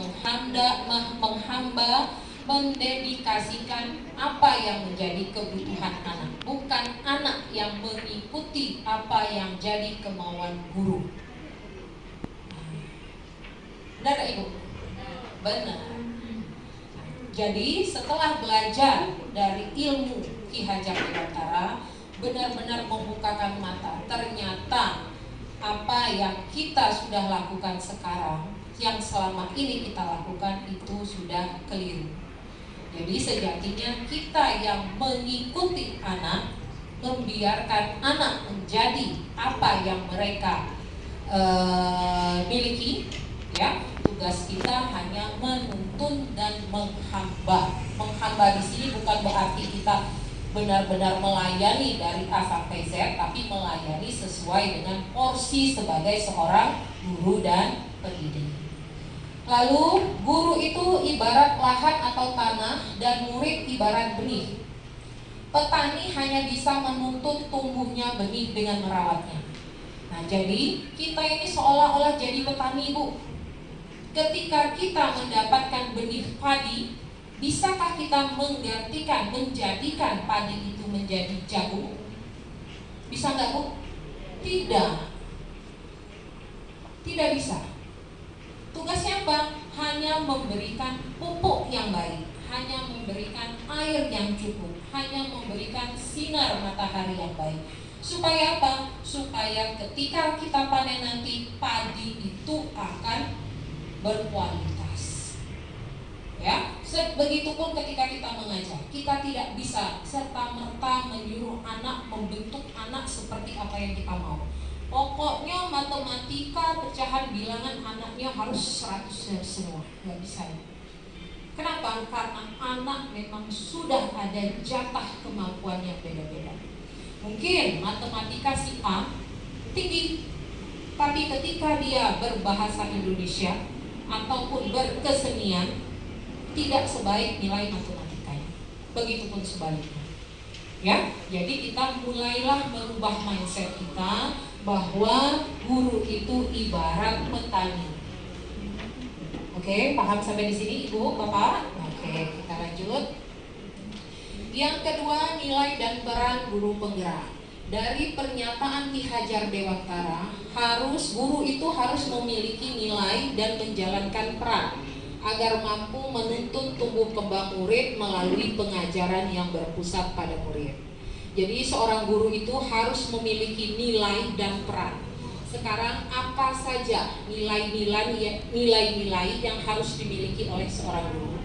menghamba, mendedikasikan apa yang menjadi kebutuhan anak. Bukan anak yang mengikuti apa yang jadi kemauan guru. Benar gak Ibu? Benar. Jadi setelah belajar dari ilmu Ki Hajar Dewantara, benar-benar membukakan mata. Ternyata apa yang kita sudah lakukan sekarang, yang selama ini kita lakukan itu sudah keliru. Jadi sejatinya kita yang mengikuti anak, membiarkan anak menjadi apa yang mereka miliki, ya. Tugas kita hanya menuntun dan menghamba. Menghamba di sini bukan berarti kita benar-benar melayani dari A sampai Z, tapi melayani sesuai dengan porsi sebagai seorang guru dan pendidik. Lalu guru itu ibarat lahan atau tanah dan murid ibarat benih. Petani hanya bisa menuntut tumbuhnya benih dengan merawatnya. Nah, jadi kita ini seolah-olah jadi petani, Bu. Ketika kita mendapatkan benih padi, bisakah kita menjadikan padi itu menjadi jagung? Bisa nggak, Bu? Tidak. Tidak bisa. Tugasnya apa? Hanya memberikan pupuk yang baik, hanya memberikan air yang cukup, hanya memberikan sinar matahari yang baik. Supaya apa? Supaya ketika kita panen nanti, padi itu akan berkualitas. Ya, begitupun ketika kita mengajar, kita tidak bisa serta-merta menyuruh anak, membentuk anak seperti apa yang kita mau. Pokoknya matematika, pecahan bilangan anaknya harus 100 semua, nggak bisa. Kenapa? Karena anak memang sudah ada jatah kemampuan yang beda-beda. Mungkin matematika si A tinggi, tapi ketika dia berbahasa Indonesia ataupun berkesenian, tidak sebaik nilai matematikanya. Begitupun sebaliknya. Ya, jadi kita mulailah merubah mindset kita bahwa guru itu ibarat petani. Oke, paham sampai di sini Ibu, Bapak? Oke, kita lanjut. Yang kedua, nilai dan peran guru penggerak. Dari pernyataan Ki Hajar Dewantara, guru itu harus memiliki nilai dan menjalankan peran agar mampu menuntun tumbuh kembang murid melalui pengajaran yang berpusat pada murid. Jadi seorang guru itu harus memiliki nilai dan peran. Sekarang apa saja nilai-nilai yang harus dimiliki oleh seorang guru?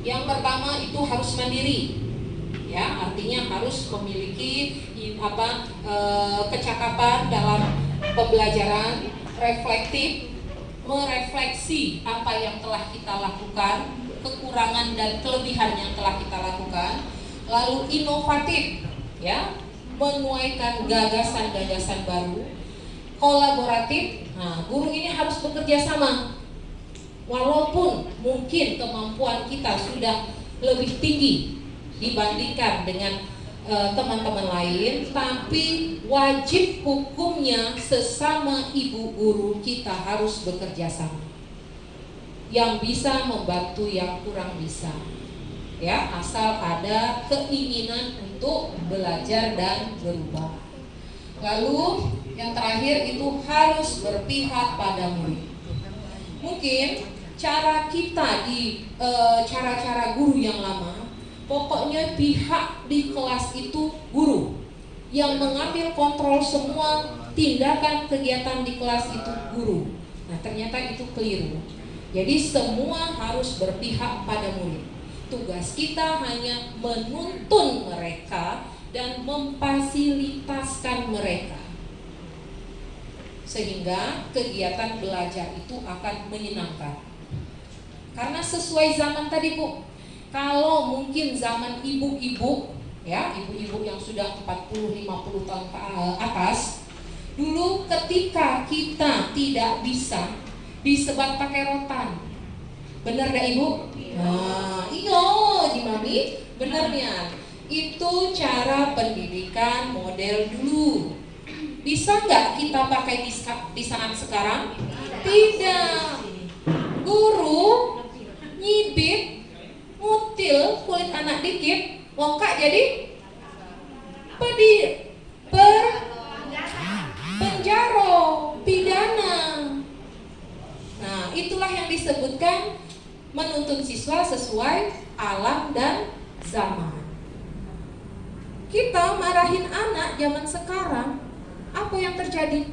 Yang pertama itu harus mandiri, ya, artinya harus memiliki kecakapan dalam pembelajaran, reflektif, merefleksi apa yang telah kita lakukan, kekurangan dan kelebihan yang telah kita lakukan, lalu inovatif, ya, menuaikan gagasan-gagasan baru, kolaboratif. Nah, guru ini harus bekerja sama. Walaupun mungkin kemampuan kita sudah lebih tinggi dibandingkan dengan teman-teman lain, tapi wajib hukumnya sesama ibu guru kita harus bekerja sama. Yang bisa membantu yang kurang bisa, ya, asal ada keinginan untuk belajar dan berubah. Lalu yang terakhir itu harus berpihak pada murid. Mungkin cara kita di cara-cara guru yang lama, pokoknya pihak di kelas itu guru yang mengambil kontrol semua tindakan kegiatan di kelas itu guru. Nah, ternyata itu keliru. Jadi semua harus berpihak pada murid. Tugas kita hanya menuntun mereka dan memfasilitaskan mereka, sehingga kegiatan belajar itu akan menyenangkan. Karena sesuai zaman tadi, Bu, kalau mungkin zaman ibu-ibu, ya, ibu-ibu yang sudah 40-50 tahun ke atas, dulu ketika kita tidak bisa disebat pakai rotan, bener gak Ibu? Nah, iya, di Mami, benernya. Itu cara pendidikan model dulu. Bisa nggak kita pakai di saat sekarang? Tidak. Guru nyibit, ngutil kulit anak dikit, wongkak jadi penjara, pidana. Nah, itulah yang disebutkan menuntun siswa sesuai alam dan zaman. Kita marahin anak zaman sekarang, apa yang terjadi?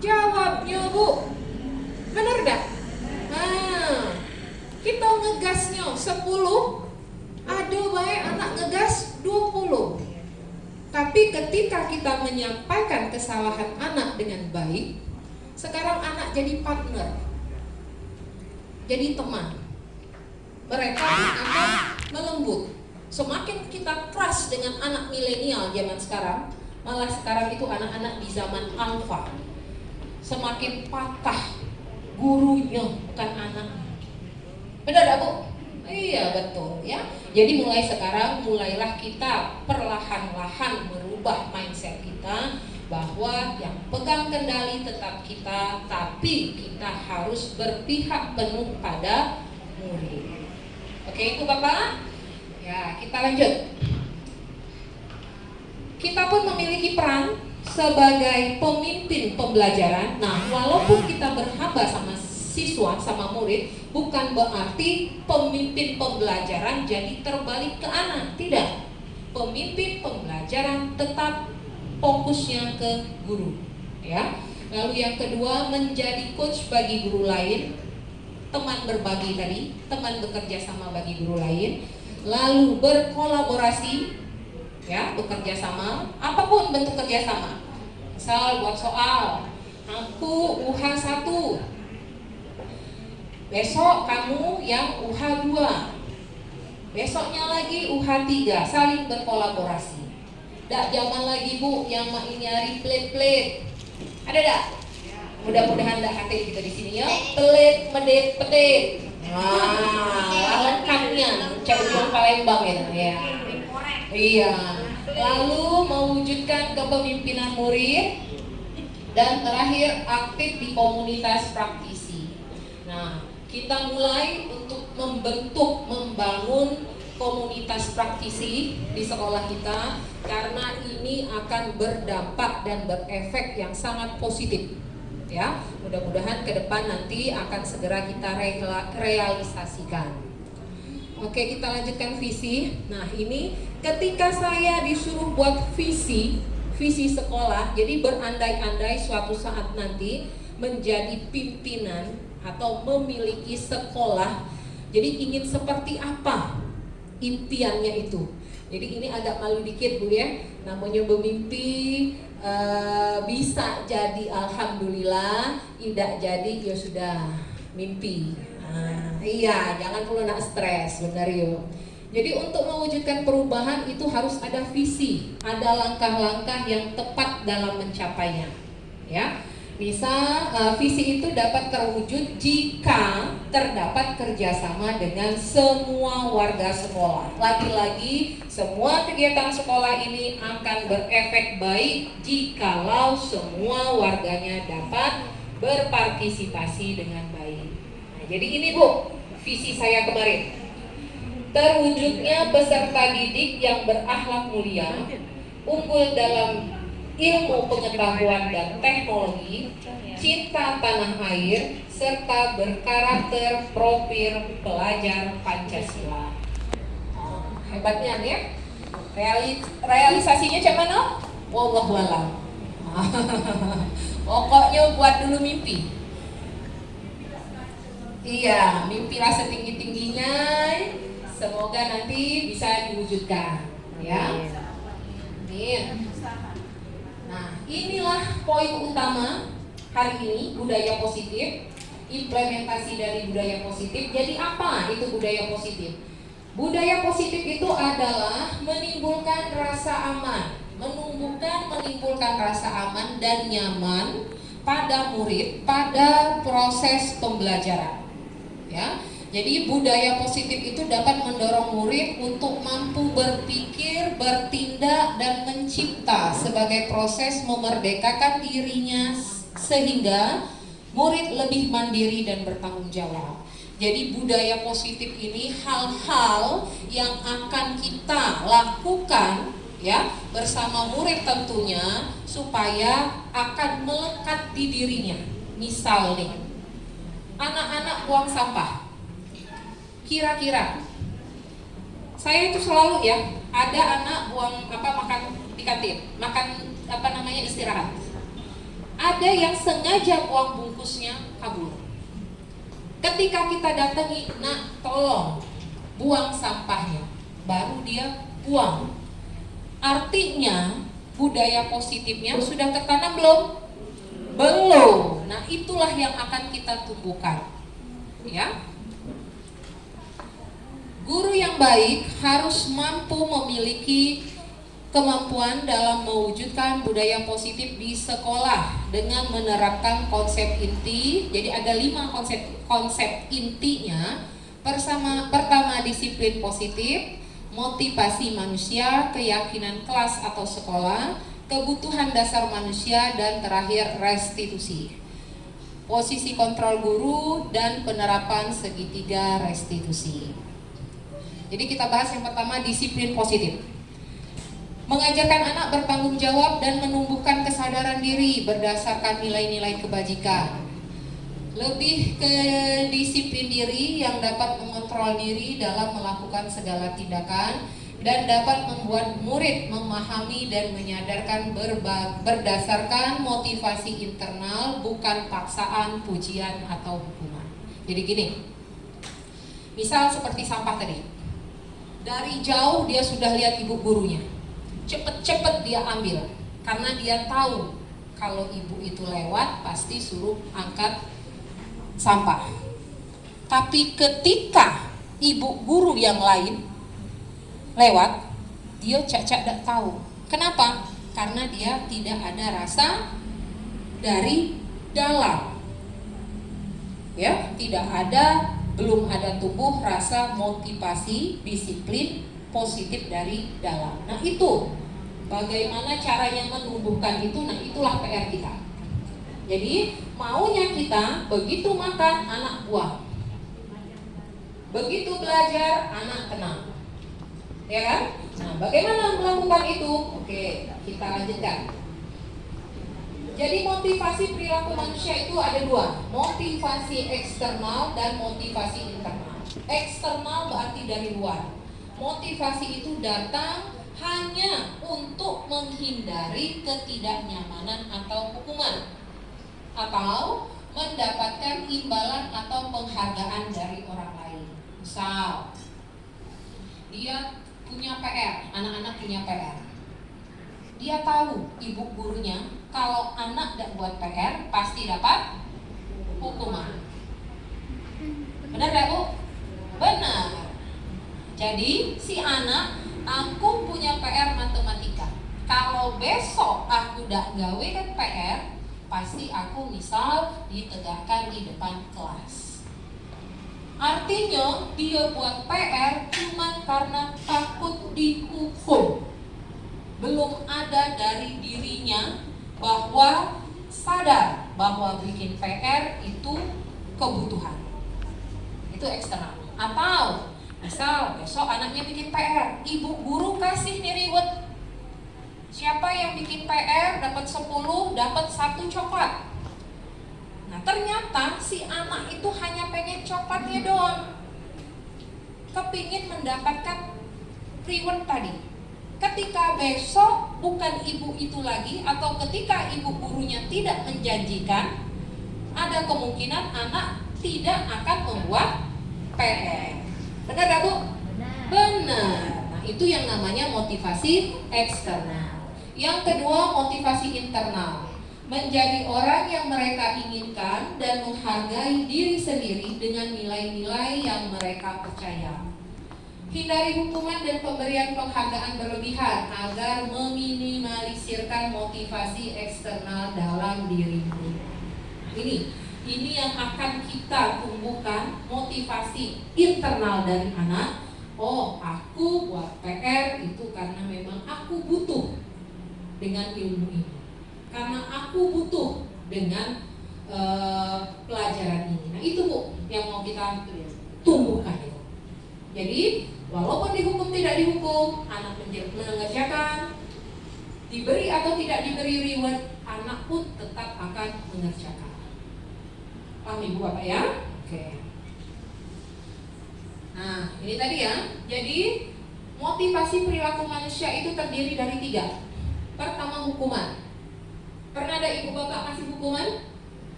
Jawabnya, Bu, bener gak? Nah, kita ngegasnya 10, ada baik anak ngegas 20. Tapi ketika kita menyampaikan kesalahan anak dengan baik, sekarang anak jadi partner, jadi teman. Mereka akan melembut. Semakin kita keras dengan anak milenial zaman sekarang, malah sekarang itu anak-anak di zaman alfa, semakin patah gurunya, bukan anaknya. Benar gak, Bu? Iya, betul, ya. Jadi mulai sekarang, mulailah kita perlahan-lahan merubah mindset kita, bahwa yang pegang kendali tetap kita, tapi kita harus berpihak penuh pada murid. Oke, itu Bapak. Ya, kita lanjut. Kita pun memiliki peran sebagai pemimpin pembelajaran. Nah, walaupun kita berhamba sama siswa, sama murid, bukan berarti pemimpin pembelajaran jadi terbalik ke anak. Tidak. Pemimpin pembelajaran tetap fokusnya ke guru, ya. Lalu yang kedua, menjadi coach bagi guru lain, teman berbagi tadi, teman bekerja sama bagi guru lain. Lalu berkolaborasi, ya, bekerja sama, apapun bentuk kerjasama. Misal buat soal, aku UH1, besok kamu yang UH2, besoknya lagi UH3, saling berkolaborasi. Dak zaman lagi, Bu, yang mainnya replay. Ada dak? Mudah-mudahan dak hati kita di sini ya. Pelit, medit, petit. Wah, lengkapnya Cewek Palembang ya. Iya. Lalu mewujudkan kepemimpinan murid, dan terakhir aktif di komunitas praktisi. Nah, kita mulai untuk membangun komunitas praktisi di sekolah kita, karena ini akan berdampak dan berefek yang sangat positif. Ya, mudah-mudahan ke depan nanti akan segera kita realisasikan. Oke, kita lanjutkan visi. Nah, ini ketika saya disuruh buat visi visi sekolah. Jadi berandai-andai suatu saat nanti menjadi pimpinan atau memiliki sekolah. Jadi ingin seperti apa impiannya itu. Jadi ini agak malu dikit Bu ya. Namanya bermimpi, bisa jadi alhamdulillah, tidak jadi ya sudah mimpi. Iya, jangan perlu nak stres, benar yuk. Jadi untuk mewujudkan perubahan itu harus ada visi, ada langkah-langkah yang tepat dalam mencapainya. Ya, misal visi itu dapat terwujud jika terdapat kerjasama dengan semua warga sekolah. Lagi-lagi, semua kegiatan sekolah ini akan berefek baik jikalau semua warganya dapat berpartisipasi dengan baik. Nah, jadi ini Bu, visi saya kemarin. Terwujudnya peserta didik yang berakhlak mulia, unggul dalam ilmu pengetahuan dan teknologi, cinta tanah air, serta berkarakter profil pelajar Pancasila. Hebatnya ya. Realisasinya cak mana? Wallahualam. Pokoknya buat dulu mimpi. Iya, mimpilah setinggi-tingginya. Semoga nanti bisa diwujudkan, ya. Amin. Nah, inilah poin utama hari ini, budaya positif, implementasi dari budaya positif. Jadi apa itu budaya positif? Budaya positif itu adalah menimbulkan rasa aman, menimbulkan rasa aman dan nyaman pada murid pada proses pembelajaran. Ya. Jadi budaya positif itu dapat mendorong murid untuk mampu berpikir, bertindak, dan mencipta sebagai proses memerdekakan dirinya sehingga murid lebih mandiri dan bertanggung jawab. Jadi budaya positif ini hal-hal yang akan kita lakukan ya bersama murid tentunya supaya akan melekat di dirinya. Misal nih, anak-anak buang sampah. Kira-kira saya itu selalu ya ada anak buang makan di kantin, istirahat. Ada yang sengaja buang bungkusnya kabur. Ketika kita datangi, nak tolong buang sampahnya, baru dia buang. Artinya budaya positifnya sudah tertanam belum? Belum. Nah itulah yang akan kita tumbuhkan, ya. Guru yang baik harus mampu memiliki kemampuan dalam mewujudkan budaya positif di sekolah dengan menerapkan konsep inti. Jadi ada 5 konsep intinya. Pertama disiplin positif, motivasi manusia, keyakinan kelas atau sekolah, kebutuhan dasar manusia, dan terakhir restitusi. Posisi kontrol guru dan penerapan segitiga restitusi. Jadi kita bahas yang pertama, disiplin positif. Mengajarkan anak bertanggung jawab dan menumbuhkan kesadaran diri berdasarkan nilai-nilai kebajikan. Lebih ke disiplin diri yang dapat mengontrol diri dalam melakukan segala tindakan dan dapat membuat murid memahami dan menyadarkan berdasarkan motivasi internal, bukan paksaan, pujian, atau hukuman. Jadi gini, misal seperti sampah tadi. Dari jauh dia sudah lihat ibu gurunya, cepet-cepet dia ambil karena dia tahu kalau ibu itu lewat pasti suruh angkat sampah. Tapi ketika ibu guru yang lain lewat, dia cacak tidak tahu. Kenapa? Karena dia tidak ada rasa dari dalam, ya, belum ada tumbuh rasa motivasi, disiplin positif dari dalam. Nah itu, bagaimana caranya menumbuhkan itu, nah itulah PR kita. Jadi maunya kita begitu makan anak buang, begitu belajar anak tenang, ya kan? Nah bagaimana melakukan itu? Oke, kita lanjutkan. Jadi motivasi perilaku manusia itu ada 2, motivasi eksternal dan motivasi internal. Eksternal berarti dari luar. Motivasi itu datang hanya untuk menghindari ketidaknyamanan atau hukuman, atau mendapatkan imbalan atau penghargaan dari orang lain. Misal, dia punya PR, anak-anak punya PR. Dia tahu ibu gurunya kalau anak tidak buat PR pasti dapat hukuman. Benar tidak Bu? Benar. Jadi si anak, aku punya PR matematika. Kalau besok aku tidak gawe kan PR, pasti aku misal ditegakkan di depan kelas. Artinya dia buat PR cuma karena takut dihukum. Belum ada dari dirinya bahwa sadar bahwa bikin PR itu kebutuhan. Itu eksternal. Atau misal besok anaknya bikin PR, ibu guru kasih nih reward. Siapa yang bikin PR dapat 10, dapat 1 coklat. Nah ternyata si anak itu hanya pengen coklatnya doang, kepingin mendapatkan reward tadi. Ketika besok bukan ibu itu lagi, atau ketika ibu gurunya tidak menjanjikan, ada kemungkinan anak tidak akan membuat PR. Benar gak Bu? Benar. Nah itu yang namanya motivasi eksternal. Yang kedua, motivasi internal. Menjadi orang yang mereka inginkan dan menghargai diri sendiri dengan nilai-nilai yang mereka percaya. Hindari hukuman dan pemberian penghargaan berlebihan agar meminimalisirkan motivasi eksternal dalam dirimu. Ini yang akan kita tumbuhkan, motivasi internal dari anak. Oh, aku buat PR itu karena memang aku butuh dengan ilmu ini, karena aku butuh dengan pelajaran ini. Nah itu Bu yang mau kita tumbuhkan itu. Jadi walaupun dihukum tidak dihukum, anak mengerjakan, diberi atau tidak diberi reward, anak pun tetap akan mengerjakan. Paham Ibu Bapak ya? Oke. Nah ini tadi ya. Jadi motivasi perilaku manusia itu terdiri dari 3. Pertama, hukuman. Pernah ada ibu bapak kasih hukuman?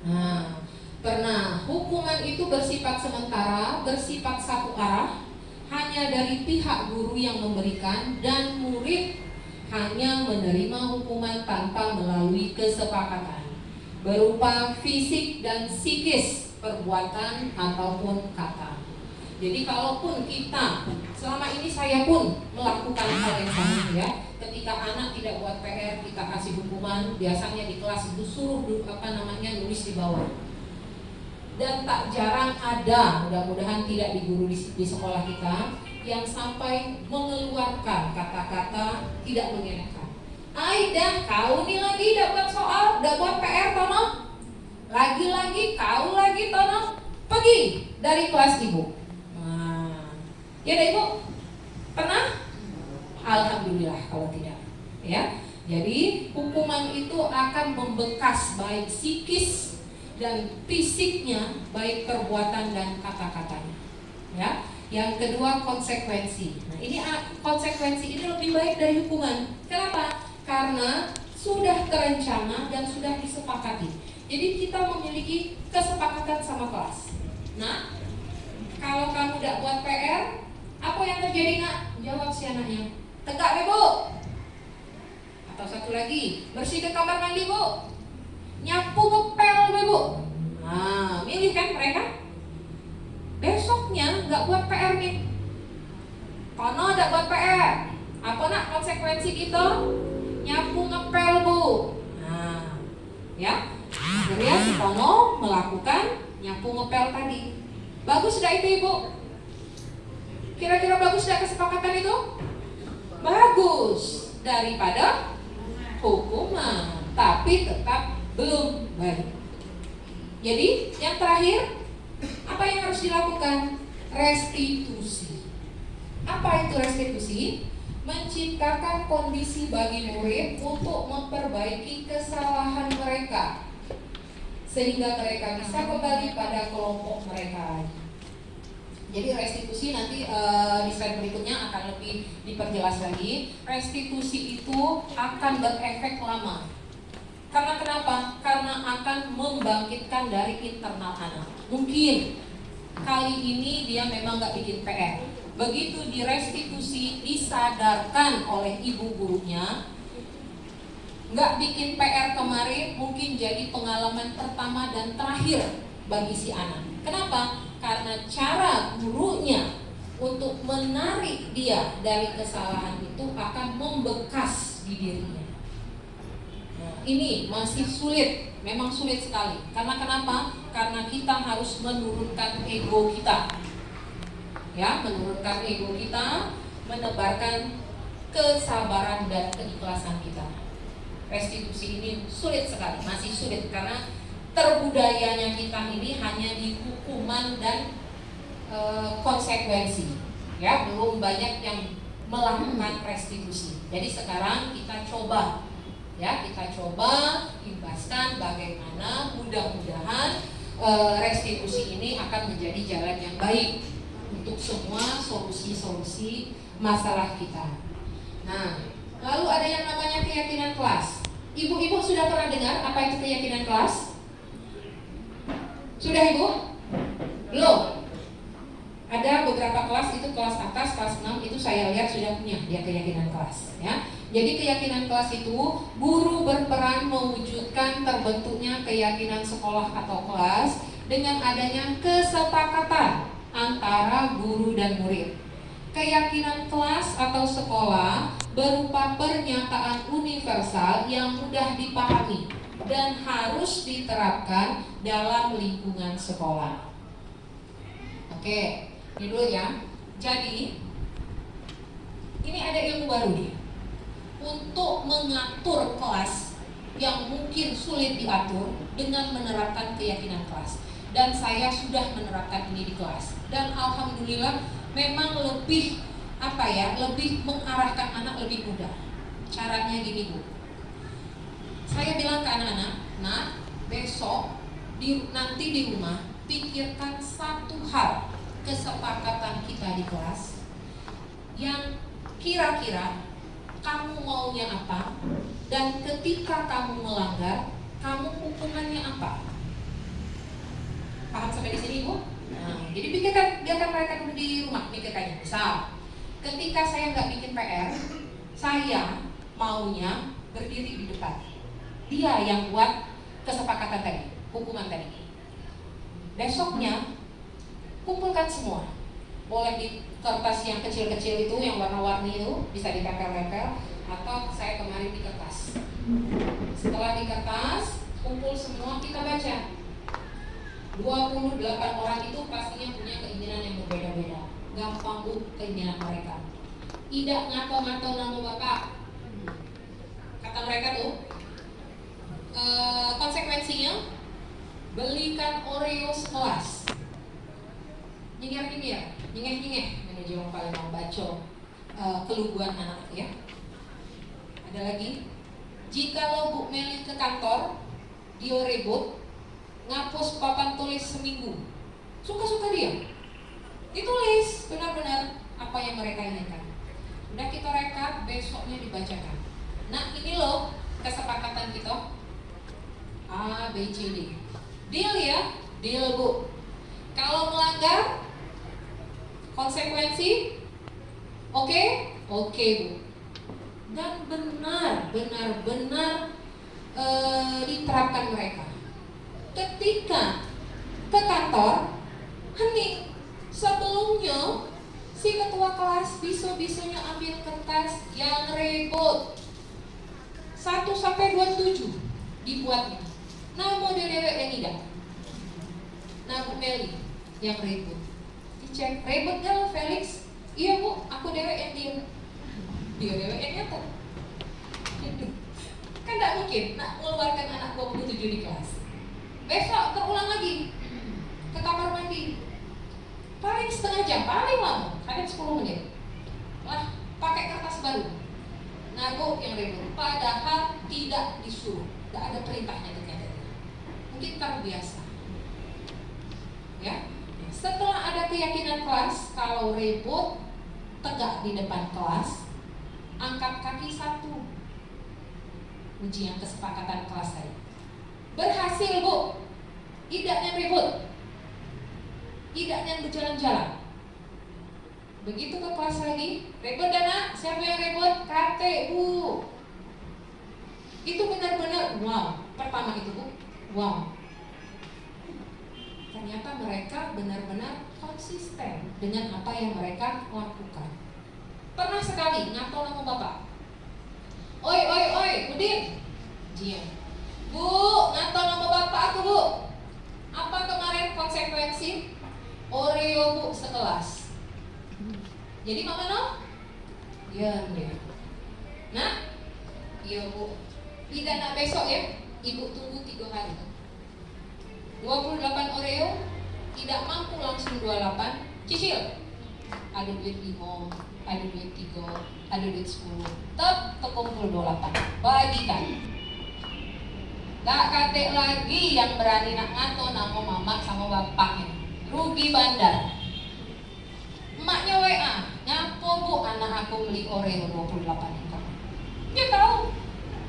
Nah, pernah. Hukuman itu bersifat sementara, bersifat satu arah, hanya dari pihak guru yang memberikan, dan murid hanya menerima hukuman tanpa melalui kesepakatan, berupa fisik dan psikis, perbuatan ataupun kata. Jadi kalaupun kita, selama ini saya pun melakukan hal yang sama ya. Ketika anak tidak buat PR, kita kasih hukuman. Biasanya di kelas itu suruh nulis di bawah. Dan tak jarang ada, mudah-mudahan tidak di guru di sekolah kita, yang sampai mengeluarkan kata-kata tidak mengenakan. Aida, kau nih lagi dapat soal, udah buat PR Tono. Lagi-lagi kau lagi Tono, pergi dari kelas ibu. Nah, ya deh Ibu, pernah? Alhamdulillah kalau tidak, ya. Jadi hukuman itu akan membekas baik psikis dan fisiknya, baik perbuatan dan kata-katanya, ya. Yang kedua, konsekuensi. Nah ini konsekuensi ini lebih baik dari hukuman. Kenapa? Karena sudah terencana dan sudah disepakati. Jadi kita memiliki kesepakatan sama kelas. Nah, kalau kamu tidak buat PR, apa yang terjadi nak? Jawab si anaknya, tegak Bu. Atau satu lagi, bersih ke kamar mandi Bu, nyapu ngepel Bu. Nah, milih kan mereka. Besoknya nggak buat PR nih. Kono nggak buat PR. Apa nak konsekuensi kita? Nyapu ngepel Bu. Nah, ya. Akhirnya si Kono melakukan nyapu ngepel tadi. Bagus nggak itu Ibu? Kira-kira bagus nggak kesepakatan itu? Bagus. Daripada hukuman, tapi tetap belum baik. Jadi yang terakhir, apa yang harus dilakukan? Restitusi. Apa itu restitusi? Menciptakan kondisi bagi murid untuk memperbaiki kesalahan mereka, sehingga mereka bisa kembali pada kelompok mereka. Jadi restitusi nanti di slide berikutnya akan lebih diperjelas lagi. Restitusi itu akan berefek lama. Karena kenapa? Karena akan membangkitkan dari internal anak. Mungkin kali ini dia memang nggak bikin PR. Begitu direstitusi, disadarkan oleh ibu gurunya, nggak bikin PR kemarin, mungkin jadi pengalaman pertama dan terakhir bagi si anak. Kenapa? Karena cara gurunya untuk menarik dia dari kesalahan itu akan membekas di dirinya. Nah, ini masih sulit, memang sulit sekali. Karena kenapa? Karena kita harus menurunkan ego kita. Ya, menurunkan ego kita, menebarkan kesabaran dan keikhlasan kita. Restitusi ini sulit sekali, masih sulit karena terbudayanya kita ini hanya di hukuman dan konsekuensi, ya, belum banyak yang melakukan restitusi. Jadi sekarang kita coba, ya, kita coba imbaskan bagaimana mudah-mudahan restitusi ini akan menjadi jalan yang baik untuk semua solusi-solusi masalah kita. Nah, lalu ada yang namanya keyakinan kelas. Ibu-ibu sudah pernah dengar apa itu keyakinan kelas? Sudah Ibu? Belum? Ada beberapa kelas, itu kelas atas, kelas 6 itu saya lihat sudah punya dia keyakinan kelas, ya. Jadi keyakinan kelas itu guru berperan mewujudkan terbentuknya keyakinan sekolah atau kelas dengan adanya kesepakatan antara guru dan murid. Keyakinan kelas atau sekolah berupa pernyataan universal yang mudah dipahami dan harus diterapkan dalam lingkungan sekolah. Oke, ini dulu ya. Jadi, ini ada ilmu baru nih. Untuk mengatur kelas yang mungkin sulit diatur dengan menerapkan keyakinan kelas. Dan saya sudah menerapkan ini di kelas. Dan alhamdulillah memang lebih lebih mengarahkan anak lebih mudah. Caranya gini Bu. Saya bilang ke anak-anak, nah besok nanti di rumah pikirkan satu hal kesepakatan kita di kelas yang kira-kira kamu maunya apa dan ketika kamu melanggar kamu hukumannya apa. Paham sampai di sini Bu? Nah, jadi biarkan mereka dulu di rumah pikirkannya. Misal, ketika saya nggak bikin PR, saya maunya berdiri di depan. Dia yang buat kesepakatan tadi, hukuman tadi. Besoknya kumpulkan semua. Boleh di kertas yang kecil-kecil itu, yang warna-warni itu, bisa ditempel-tempel, atau saya kemarin di kertas. Setelah di kertas, kumpul semua, kita baca. 28 orang itu pastinya punya keinginan yang berbeda-beda. Gampang Bu keinginan mereka. Tidak ngato-ngato nama Bapak. Kata mereka tuh, konsekuensinya belikan Oreo sekelas. Nyengir-nyengir, nyengeh-nyengeh. Manajer yang paling mau baca keluguan anak ya. Ada lagi, jikalau Bu Meli ke kantor, dia ribut, ngapus papan tulis seminggu. Suka-suka dia. Ditulis benar-benar apa yang mereka inginkan. Udah kita rekap, besoknya dibacakan. Nah ini loh kesepakatan kita. A, B, C, D. Deal ya? Deal Bu. Kalau melanggar konsekuensi oke? Oke Bu. Dan benar diterapkan mereka. Ketika ke kantor, hening. Sebelumnya si ketua kelas bisa-bisanya ambil kertas yang ribut 1 sampai 27 dibuatnya. Nah model dewek yang tidak. Nah Bu Meli yang ribut. Dicek, ribut gak lo Felix? Iya Bu, aku dewek yang diem. Dia dewek yang nyata. Kan gak mungkin nak mengeluarkan anak 27 di kelas. Besok terulang lagi ke kamar mandi. Paling setengah jam, paling lama, kadang 10 menit. Lah, pakai kertas baru. Nah Bu yang ribut, padahal tidak disuruh, tidak ada perintahnya ternyata. Mungkin terbiasa. Ya, setelah ada keyakinan kelas, kalau ribut tegak di depan kelas, angkat kaki satu. Ujian kesepakatan kelas tadi berhasil, Bu. Idaknya ribut, idaknya berjalan-jalan. Begitu ke kelas lagi, ribut Dana, siapa yang ribut? Kate, Bu. Itu benar-benar wow. Pertama itu, Bu, wow. Ternyata mereka benar-benar konsisten dengan apa yang mereka lakukan. Pernah sekali ngato nama bapak, oi, Udin, diam. Bu, ngato nama bapak aku, Bu. Apa kemarin konsekuensi? Oreo, Bu, sekelas. Jadi mama no? Diam dia. Nah, iya, Bu. Tidak nak besok ya, ibu tunggu 3 hari. 28 Oreo, tidak mampu langsung 28, cicil. Ada duit 5, ada duit 3, ada duit 10, tetap terkumpul 28, bagikan. Tak kate lagi yang berani nak ngato nama mama sama bapaknya, rugi bandar. Emaknya WA, ngapo Bu anak aku beli Oreo 28 ekor. Dia tahu,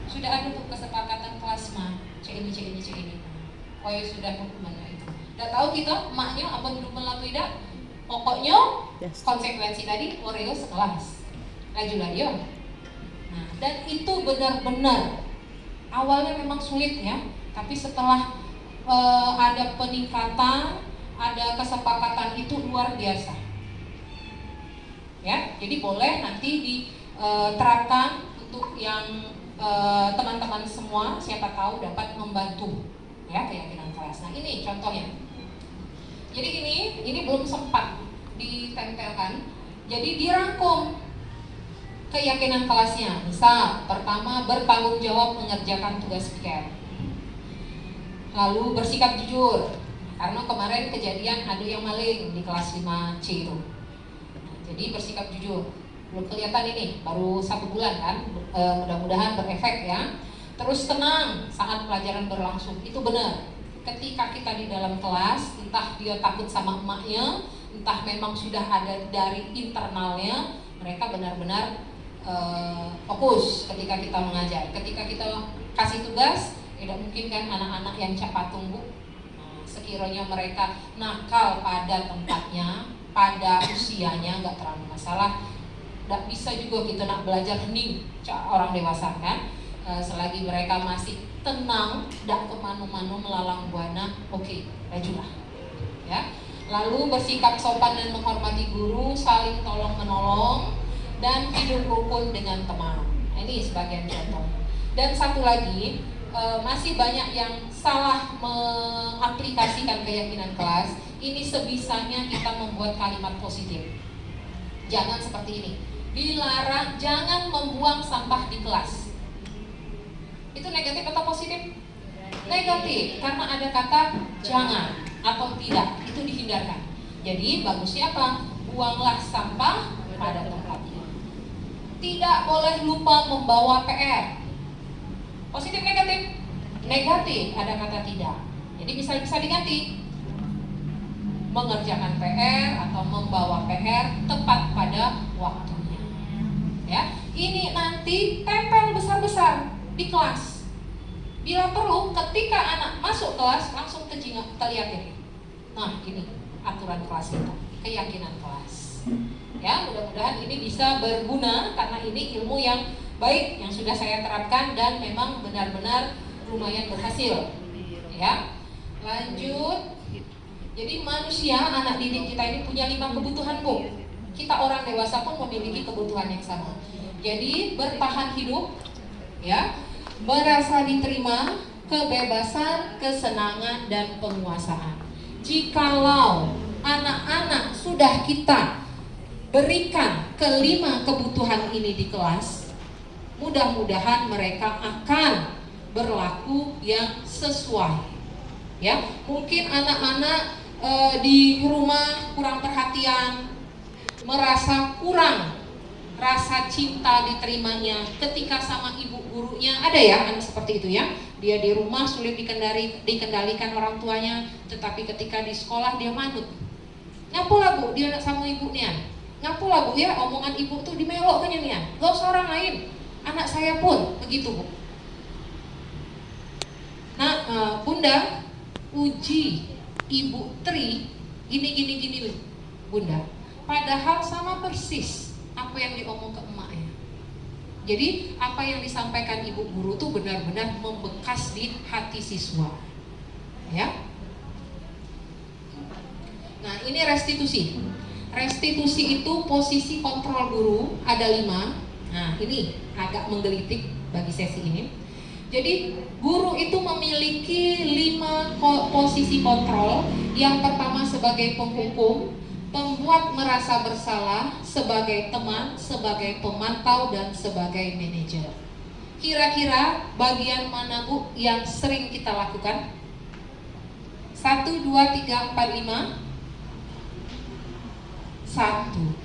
sudah ada tuh kesepakatan kelas mah, cek ini. Oh ya sudah hukumannya itu. Tidak tahu kita emaknya apa belum melakukan tidak. Pokoknya konsekuensi tadi Oreo sekelas. Lajulah dia. Nah, dan itu benar-benar awalnya memang sulit ya, tapi setelah ada peningkatan, ada kesepakatan itu luar biasa. Ya, jadi boleh nanti diterapkan untuk yang teman-teman semua, siapa tahu dapat membantu ya keyakinan kelas. Nah ini contohnya. Jadi ini belum sempat ditempelkan. Jadi dirangkum keyakinan kelasnya. Misal pertama bertanggung jawab mengerjakan tugas pikir. Lalu bersikap jujur. Karena kemarin kejadian ada yang maling di kelas 5C itu. Nah, jadi bersikap jujur. Belum kelihatan ini, baru 1 bulan kan, mudah-mudahan berefek ya. Terus tenang saat pelajaran berlangsung, itu benar. Ketika kita di dalam kelas, entah dia takut sama emaknya, entah memang sudah ada dari internalnya, mereka benar-benar fokus ketika kita mengajar. Ketika kita kasih tugas, tidak mungkin kan anak-anak yang cepat tunggu. Nah, sekiranya mereka nakal pada tempatnya, pada usianya, nggak terlalu masalah. Tidak bisa juga kita nak belajar hening orang dewasa kan, selagi mereka masih tenang, tidak kemana-mana melalang buana, oke, lajulah ya. Lalu bersikap sopan dan menghormati guru, saling tolong menolong, dan hidup rukun dengan teman. Nah, ini sebagian contoh. Dan satu lagi, masih banyak yang salah mengaplikasikan keyakinan kelas. Ini sebisanya kita membuat kalimat positif. Jangan seperti ini. Dilarang jangan membuang sampah di kelas. Itu negatif atau positif? Negatif, karena ada kata jangan atau tidak, itu dihindarkan. Jadi bagusnya apa? Buanglah sampah pada tempatnya. Tidak boleh lupa membawa PR. Positif negatif? Negatif, ada kata tidak. Jadi bisa diganti. Mengerjakan PR atau membawa PR tepat pada waktunya. Ya, ini nanti tempel besar-besar di kelas. Bila perlu, ketika anak masuk kelas langsung terlihat ini. Nah, ini aturan kelas itu, keyakinan kelas. Ya, mudah-mudahan ini bisa berguna karena ini ilmu yang baik yang sudah saya terapkan dan memang benar-benar lumayan berhasil. Ya, lanjut. Jadi manusia, anak didik kita ini punya 5 kebutuhan, Bu. Kita orang dewasa pun memiliki kebutuhan yang sama. Jadi bertahan hidup, ya, merasa diterima, kebebasan, kesenangan, dan penguasaan. Jikalau anak-anak sudah kita berikan ke-5 kebutuhan ini di kelas, mudah-mudahan mereka akan berlaku yang sesuai. Ya, mungkin anak-anak di rumah kurang perhatian, merasa kurang rasa cinta diterimanya ketika sama ibu gurunya. Ada ya anak seperti itu ya, dia di rumah sulit dikendalikan orang tuanya, tetapi ketika di sekolah dia manut. Ngapu lah Bu, dia sama ibu nian. Ngapu lah Bu ya, omongan ibu tuh dimelok kan nian. Gak usah orang lain. Anak saya pun begitu Bu. Nah, Bunda, uji Ibu Tri gini Bunda. Padahal sama persis apa yang diomong ke emaknya. Jadi apa yang disampaikan ibu guru tuh benar-benar membekas di hati siswa. Ya. Nah, ini restitusi. Restitusi itu posisi kontrol guru ada 5. Nah, ini agak menggelitik bagi sesi ini. Jadi guru itu memiliki 5 posisi kontrol. Yang pertama sebagai penghukum, pembuat merasa bersalah, sebagai teman, sebagai pemantau, dan sebagai manajer. Kira-kira bagian mana Bu yang sering kita lakukan? 1, 2, 3, 4, 5. 1.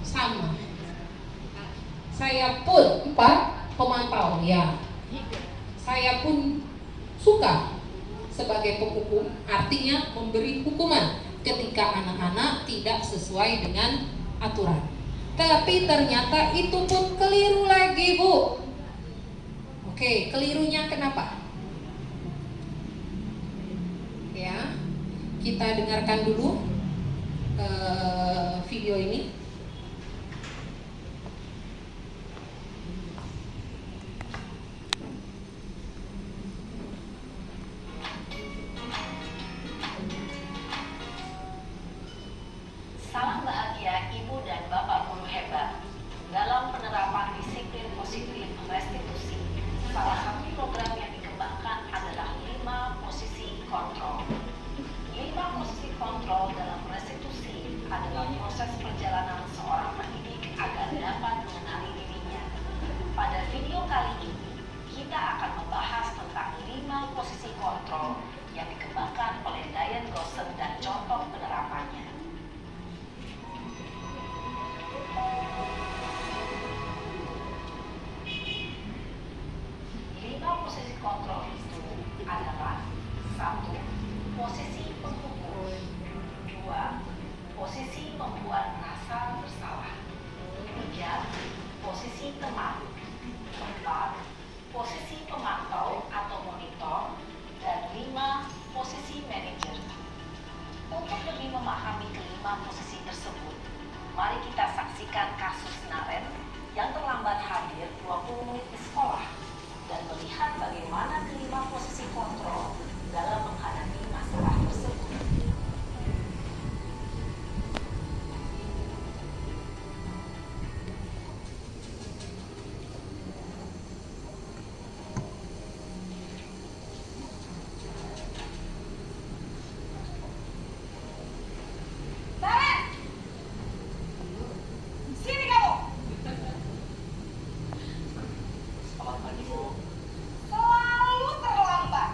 Sama. Saya pun 4 pemantau ya. Saya pun suka sebagai penghukum, artinya memberi hukuman ketika anak-anak tidak sesuai dengan aturan. Tapi ternyata itu pun keliru lagi Bu. Oke, kelirunya kenapa? Ya, kita dengarkan dulu video ini. Salam bahagia Ibu dan Bapak guru hebat. Dalam penerapan disiplin positif restitusi, salah satu program yang dikembangkan adalah 5 posisi kontrol. 5 posisi kontrol dalam restitusi adalah proses perjalanan seorang pendidik agar dapat mengenali dirinya. Pada video kali ini, kita akan membahas tentang 5 posisi kontrol yang dikembangkan oleh Diane Gossen dan contoh penerapannya. 5 posisi kontrol itu adalah 1. Posisi penghukum, 2. Posisi membuat merasa bersalah, 3. Posisi teman, 4. Posisi pemantau atau monitor, dan 5. Posisi manajer. Untuk lebih memahami kelima posisi tersebut, mari kita saksikan kasus Naren yang terlambat hadir 20 menit di sekolah dan melihat bagaimana kelima posisi kontrol dalam menghadapi masalah tersebut. Selalu terlambat.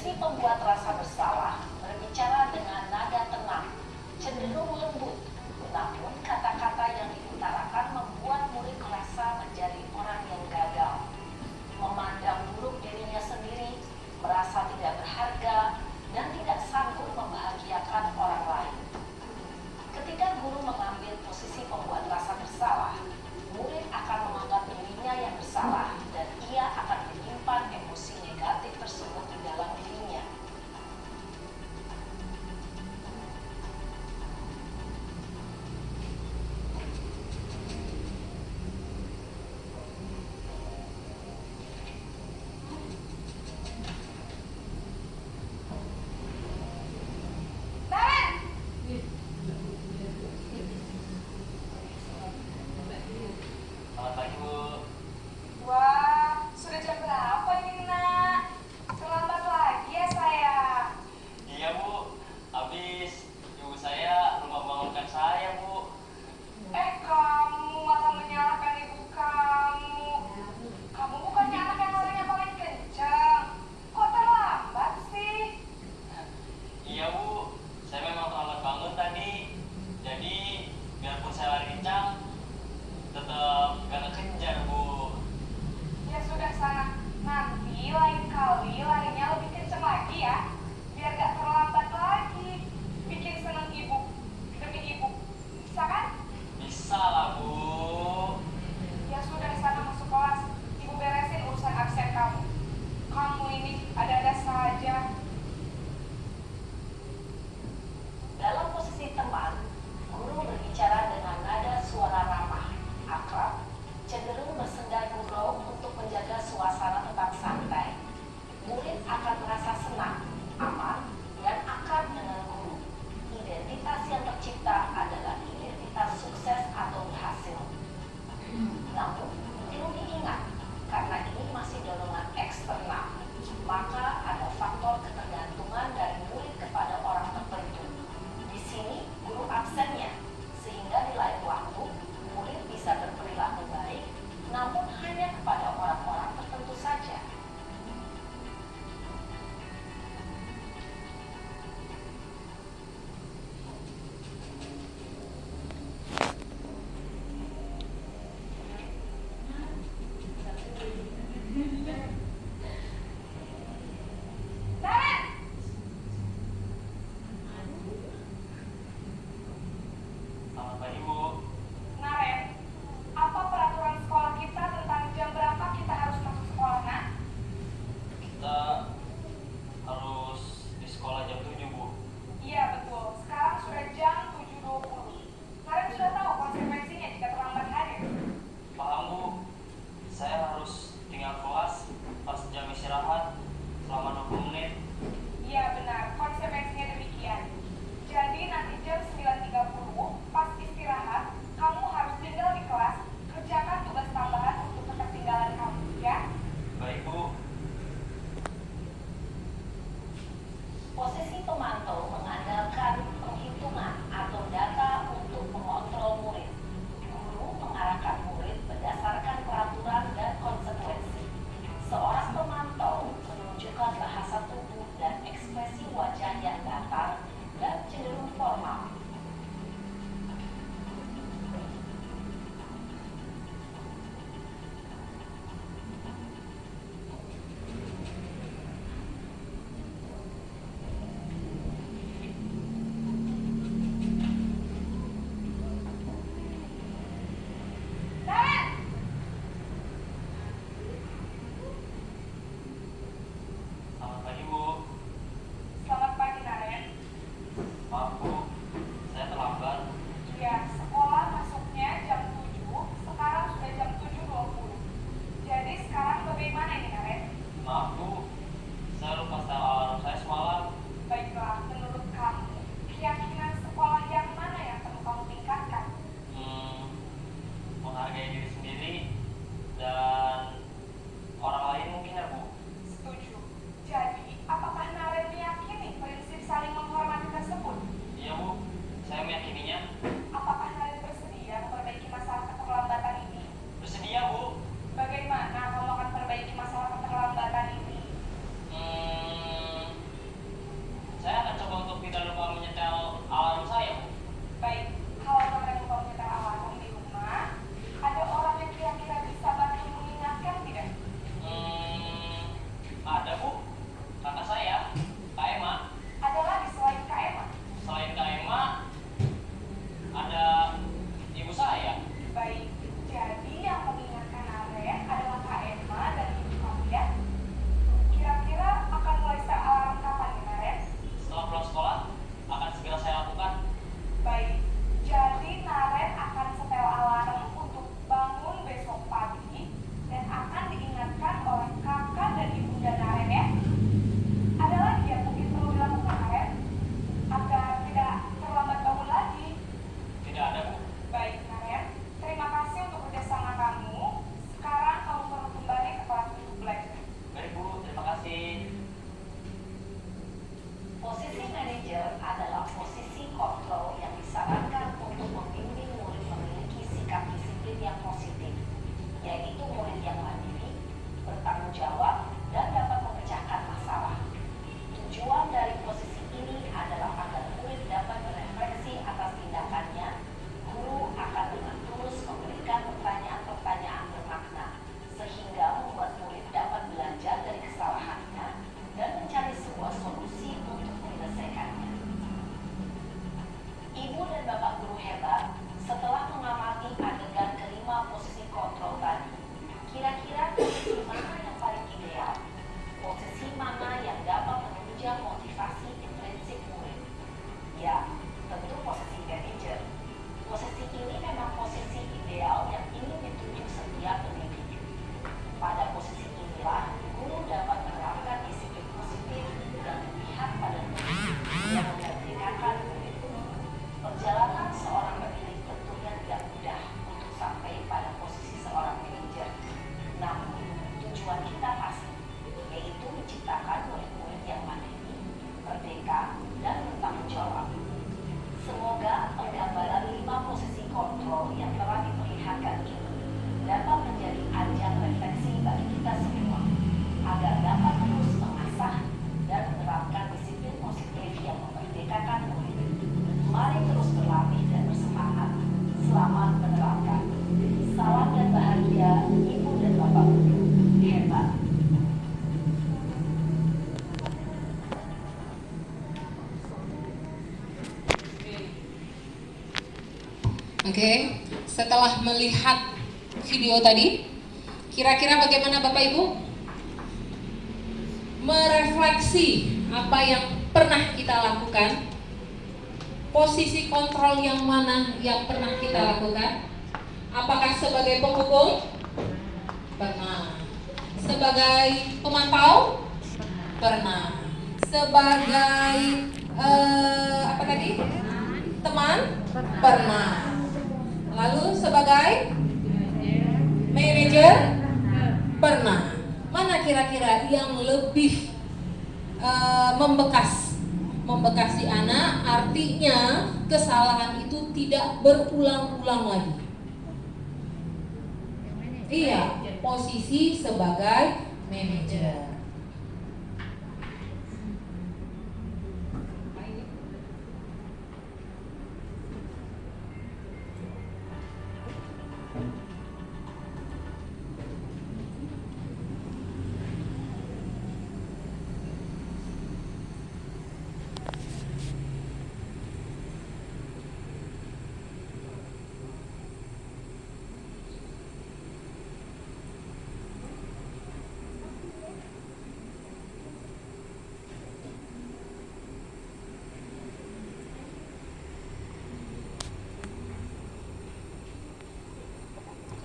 Posisi pembuat rasa bersalah berbicara dengan nada tenang, cenderung lembut, namun kata-kata yang diutarakan membuat murid merasa menjadi orang yang gagal, memandang buruk dirinya sendiri, merasa tidak berharga, dan tidak sanggup membahagiakan orang lain. Ketika guru mengambil posisi pembuat rasa bersalah, murid akan menganggap dirinya yang bersalah dan ia akan menyimpan emosi negatif tersebut di dalam dirinya. Selamat pagi, Bu. Wah, sudah jam berapa ini, Nak? Terlambat lagi ya saya. Iya, Bu. Habis ibu saya lupa bangunkan saya, Bu. Kamu malah menyalahkan ibu kamu. Kamu bukannya anak yang larinya paling kencang. Kok terlambat sih? Iya, Bu. Saya memang terlambat bangun tadi. Jadi, biarpun saya lari kencang, tetap gak kejar, Bu. Ya sudah sana. Nanti lain kali larinya lebih kencang lagi ya. Biar gak terlambat lagi. Bikin seneng ibu. Demi ibu. Bisa kan? Bisa lah, Bu. Ya sudah sana masuk kelas. Ibu beresin urusan absen kamu. Kamu ini ada-ada saja. Dalam posisi teman, guru berbicara dengan nada suara ramah, akrab, cenderung bersenda gurau untuk menjaga suasana tetap santai. Murid akan merasa senang, aman, dan akrab dengan guru. Identitas yang tercipta adalah identitas sukses atau berhasil. Namun, perlu diingat, karena ini masih dorongan eksternal, maka ada faktor ketergantungan dari murid kepada orang tertentu. Di sini, guru absennya, sehingga di lain waktu, murid bisa berperilaku baik, namun hanya kepada orang-orang tertentu saja. Oke, setelah melihat video tadi, kira-kira bagaimana Bapak Ibu? Merefleksi apa yang pernah kita lakukan, posisi kontrol yang mana yang pernah kita lakukan. Apakah sebagai penghukum? Pernah. Sebagai pemantau? Pernah. Sebagai apa tadi? Teman? Pernah. Lalu sebagai manajer? Pernah. Mana kira-kira yang lebih membekas si anak? Artinya kesalahan itu tidak berulang-ulang lagi. Iya, posisi sebagai manajer.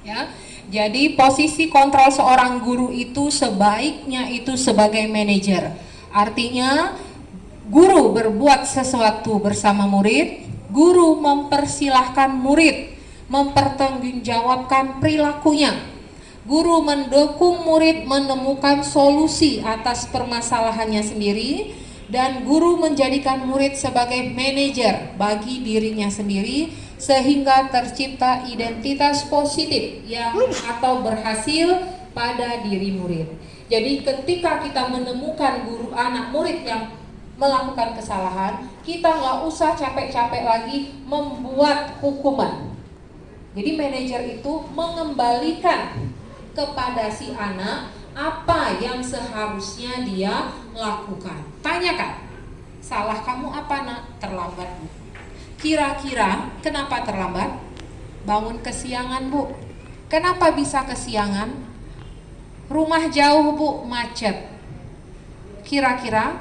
Ya, jadi posisi kontrol seorang guru itu sebaiknya itu sebagai manajer. Artinya guru berbuat sesuatu bersama murid, guru mempersilahkan murid mempertanggungjawabkan perilakunya. Guru mendukung murid menemukan solusi atas permasalahannya sendiri, dan guru menjadikan murid sebagai manajer bagi dirinya sendiri sehingga tercipta identitas positif yang atau berhasil pada diri murid. Jadi ketika kita menemukan guru anak murid yang melakukan kesalahan, kita nggak usah capek-capek lagi membuat hukuman. Jadi manajer itu mengembalikan kepada si anak apa yang seharusnya dia lakukan. Tanyakan, salah kamu apa nak? Terlambat Bu. Kira-kira kenapa terlambat? Bangun kesiangan Bu. Kenapa bisa kesiangan? Rumah jauh Bu, macet. Kira-kira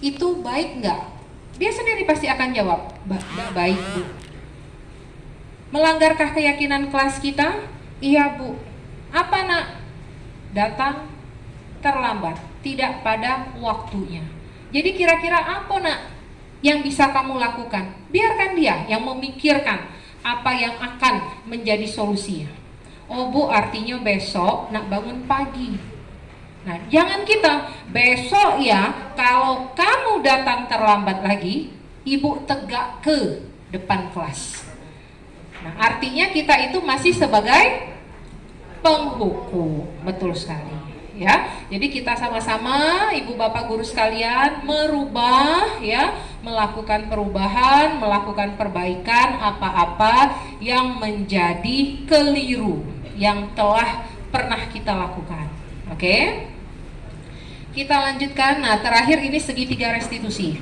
itu baik nggak? Dia sendiri pasti akan jawab, baik Bu. Melanggarkah keyakinan kelas kita? Iya Bu. Apa nak? Datang terlambat, tidak pada waktunya. Jadi kira-kira apa nak yang bisa kamu lakukan? Biarkan dia yang memikirkan apa yang akan menjadi solusinya. Oh Bu, artinya besok nak bangun pagi. Nah, jangan kita besok ya, kalau kamu datang terlambat lagi, ibu tegak ke depan kelas. Nah, artinya kita itu masih sebagai penghukum. Betul sekali. Ya, jadi kita sama-sama ibu bapak guru sekalian merubah ya, melakukan perubahan, melakukan perbaikan apa-apa yang menjadi keliru yang telah pernah kita lakukan. Oke? Kita lanjutkan. Nah, terakhir ini segitiga restitusi.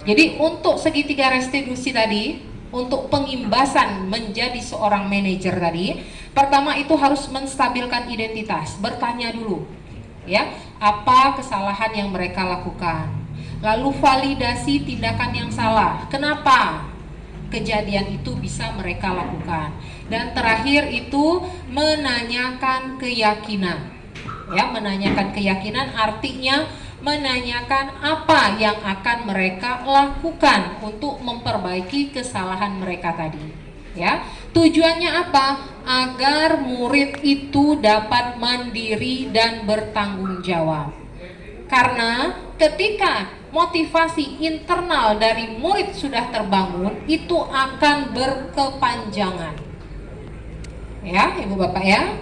Jadi untuk segitiga restitusi tadi, untuk pengimbasan menjadi seorang manajer tadi, pertama itu harus menstabilkan identitas, bertanya dulu. Ya, apa kesalahan yang mereka lakukan, lalu validasi tindakan yang salah, kenapa kejadian itu bisa mereka lakukan, dan terakhir itu menanyakan keyakinan. Ya, menanyakan keyakinan artinya menanyakan apa yang akan mereka lakukan untuk memperbaiki kesalahan mereka tadi. Ya, tujuannya apa? Agar murid itu dapat mandiri dan bertanggung jawab. Karena ketika motivasi internal dari murid sudah terbangun, itu akan berkepanjangan. Ya, Ibu Bapak ya.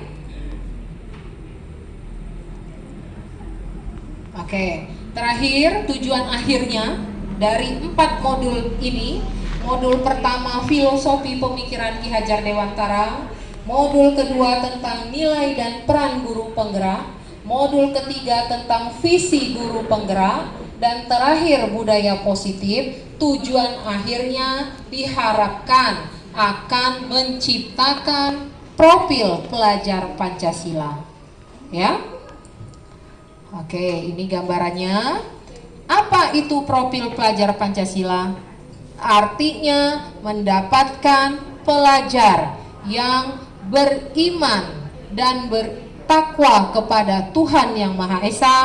Oke, terakhir tujuan akhirnya dari 4 modul ini. Modul pertama filosofi pemikiran Ki Hajar Dewantara, modul kedua tentang nilai dan peran guru penggerak, modul ketiga tentang visi guru penggerak, dan terakhir budaya positif. Tujuan akhirnya diharapkan akan menciptakan profil pelajar Pancasila. Ya. Oke, ini gambarannya. Apa itu profil pelajar Pancasila? Artinya mendapatkan pelajar yang beriman dan bertakwa kepada Tuhan Yang Maha Esa,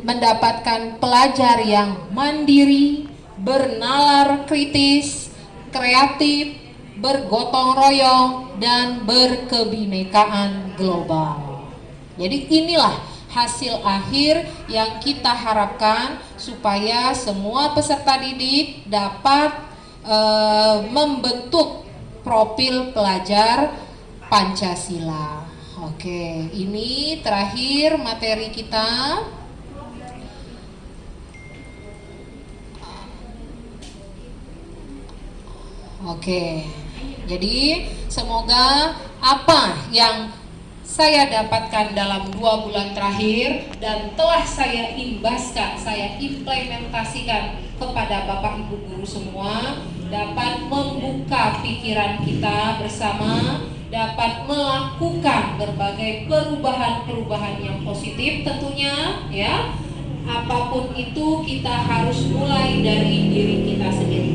mendapatkan pelajar yang mandiri, bernalar kritis, kreatif, bergotong royong, dan berkebinekaan global. Jadi inilah hasil akhir yang kita harapkan supaya semua peserta didik dapat membentuk profil pelajar Pancasila. Oke, ini terakhir materi kita. Oke, jadi semoga apa yang saya dapatkan dalam 2 bulan terakhir dan telah saya imbaskan, saya implementasikan kepada Bapak Ibu guru semua dapat membuka pikiran kita bersama, dapat melakukan berbagai perubahan-perubahan yang positif tentunya ya. Apapun itu kita harus mulai dari diri kita sendiri.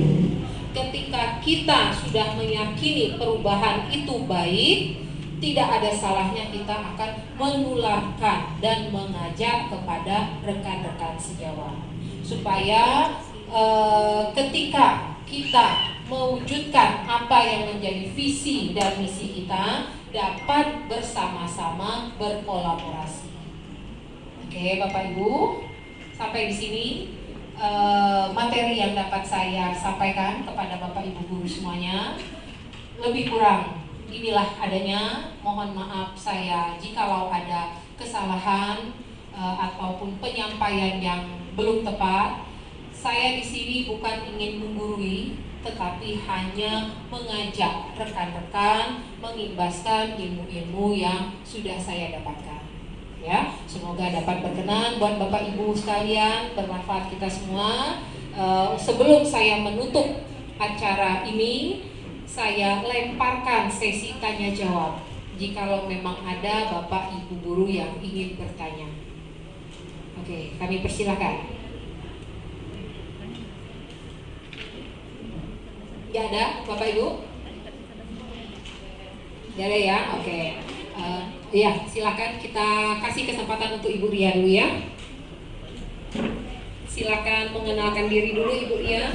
Ketika kita sudah meyakini perubahan itu baik, tidak ada salahnya kita akan menularkan dan mengajak kepada rekan-rekan sejawat supaya ketika kita mewujudkan apa yang menjadi visi dan misi kita dapat bersama-sama berkolaborasi. Oke, Bapak Ibu, sampai di sini materi yang dapat saya sampaikan kepada Bapak Ibu guru semuanya. Lebih kurang inilah adanya, mohon maaf saya jikalau ada kesalahan ataupun penyampaian yang belum tepat. Saya di sini bukan ingin menggurui, tetapi hanya mengajak rekan-rekan mengimbaskan ilmu-ilmu yang sudah saya dapatkan. Ya, semoga dapat berkenan buat Bapak Ibu sekalian, bermanfaat kita semua. Sebelum saya menutup acara ini, saya lemparkan sesi tanya jawab. Jikalau memang ada Bapak Ibu guru yang ingin bertanya. Oke, kami persilakan. Ya ada Bapak Ibu? Ya ada ya, oke. Ya, silakan kita kasih kesempatan untuk Ibu Ria dulu ya. Silakan mengenalkan diri dulu Ibu Ria.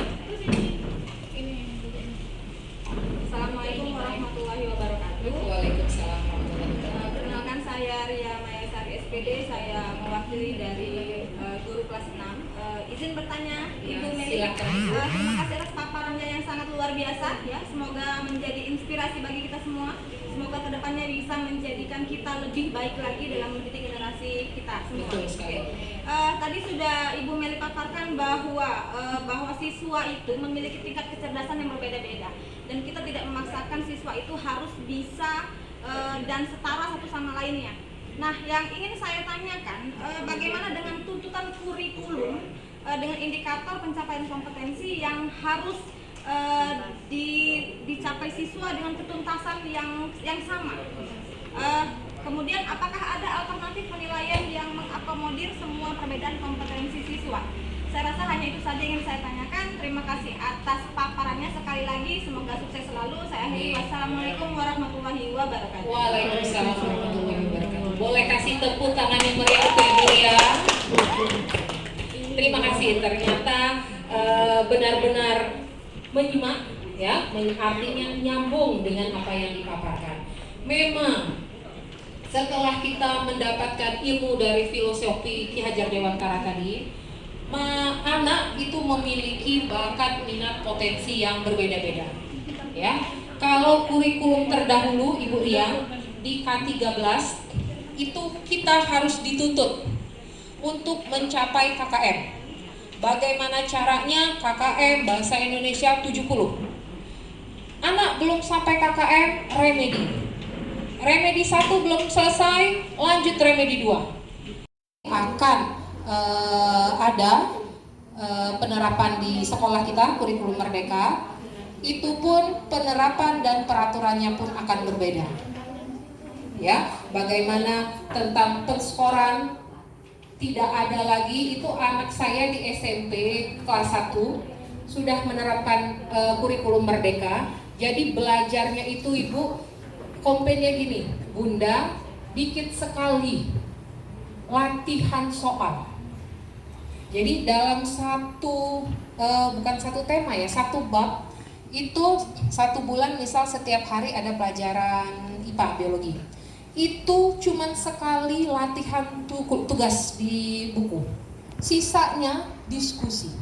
Assalamualaikum warahmatullahi wabarakatuh. Waalaikumsalam warahmatullahi wabarakatuh. Perkenalkan saya Ria Mayasari SPD, saya mewakili dari guru kelas 6. Izin bertanya, Ibu Meli. Terima kasih atas paparannya yang sangat luar biasa ya. Semoga menjadi inspirasi bagi kita semua. Semoga kedepannya bisa menjadikan kita lebih baik lagi dalam mendidik generasi kita semua. Betul sekali. Tadi sudah Ibu Meli paparkan bahwa siswa itu memiliki tingkat kecerdasan yang berbeda-beda dan kita tidak memaksakan siswa itu harus bisa dan setara satu sama lainnya. Nah, yang ingin saya tanyakan, bagaimana dengan tuntutan kurikulum dengan indikator pencapaian kompetensi yang harus dicapai siswa dengan ketuntasan yang sama. Kemudian apakah ada alternatif penilaian yang mengakomodir semua perbedaan kompetensi siswa? Saya rasa hanya itu saja yang ingin saya tanyakan. Terima kasih atas paparannya sekali lagi. Semoga sukses selalu. Saya akhiri. Wassalamualaikum warahmatullahi wabarakatuh. Waalaikumsalam warahmatullahi wabarakatuh. Boleh kasih tepuk tangan yang meriah untuk Ibu Ria. Terima kasih. Ternyata benar-benar menyimak ya, artinya nyambung dengan apa yang dipaparkan. Memang setelah kita mendapatkan ilmu dari filosofi Ki Hajar Dewantara tadi, anak itu memiliki bakat, minat, potensi yang berbeda-beda. Ya, kalau kurikulum terdahulu Ibu Ria di K13 itu kita harus dituntut untuk mencapai KKM. Bagaimana caranya? KKM Bahasa Indonesia 70. Anak belum sampai KKM, remedi. Remedi 1 belum selesai, lanjut remedi 2. Akan ada penerapan di sekolah kita, kurikulum merdeka. itu pun penerapan dan peraturannya pun akan berbeda. Ya, bagaimana tentang penskoran tidak ada lagi. Itu anak saya di SMP kelas 1 sudah menerapkan kurikulum merdeka. Jadi belajarnya itu Ibu komplainnya gini, Bunda, dikit sekali latihan soal. Jadi dalam bukan satu tema ya, satu bab itu 1 bulan misal setiap hari ada pelajaran IPA biologi. Itu cuman sekali latihan tugas di buku. Sisanya diskusi.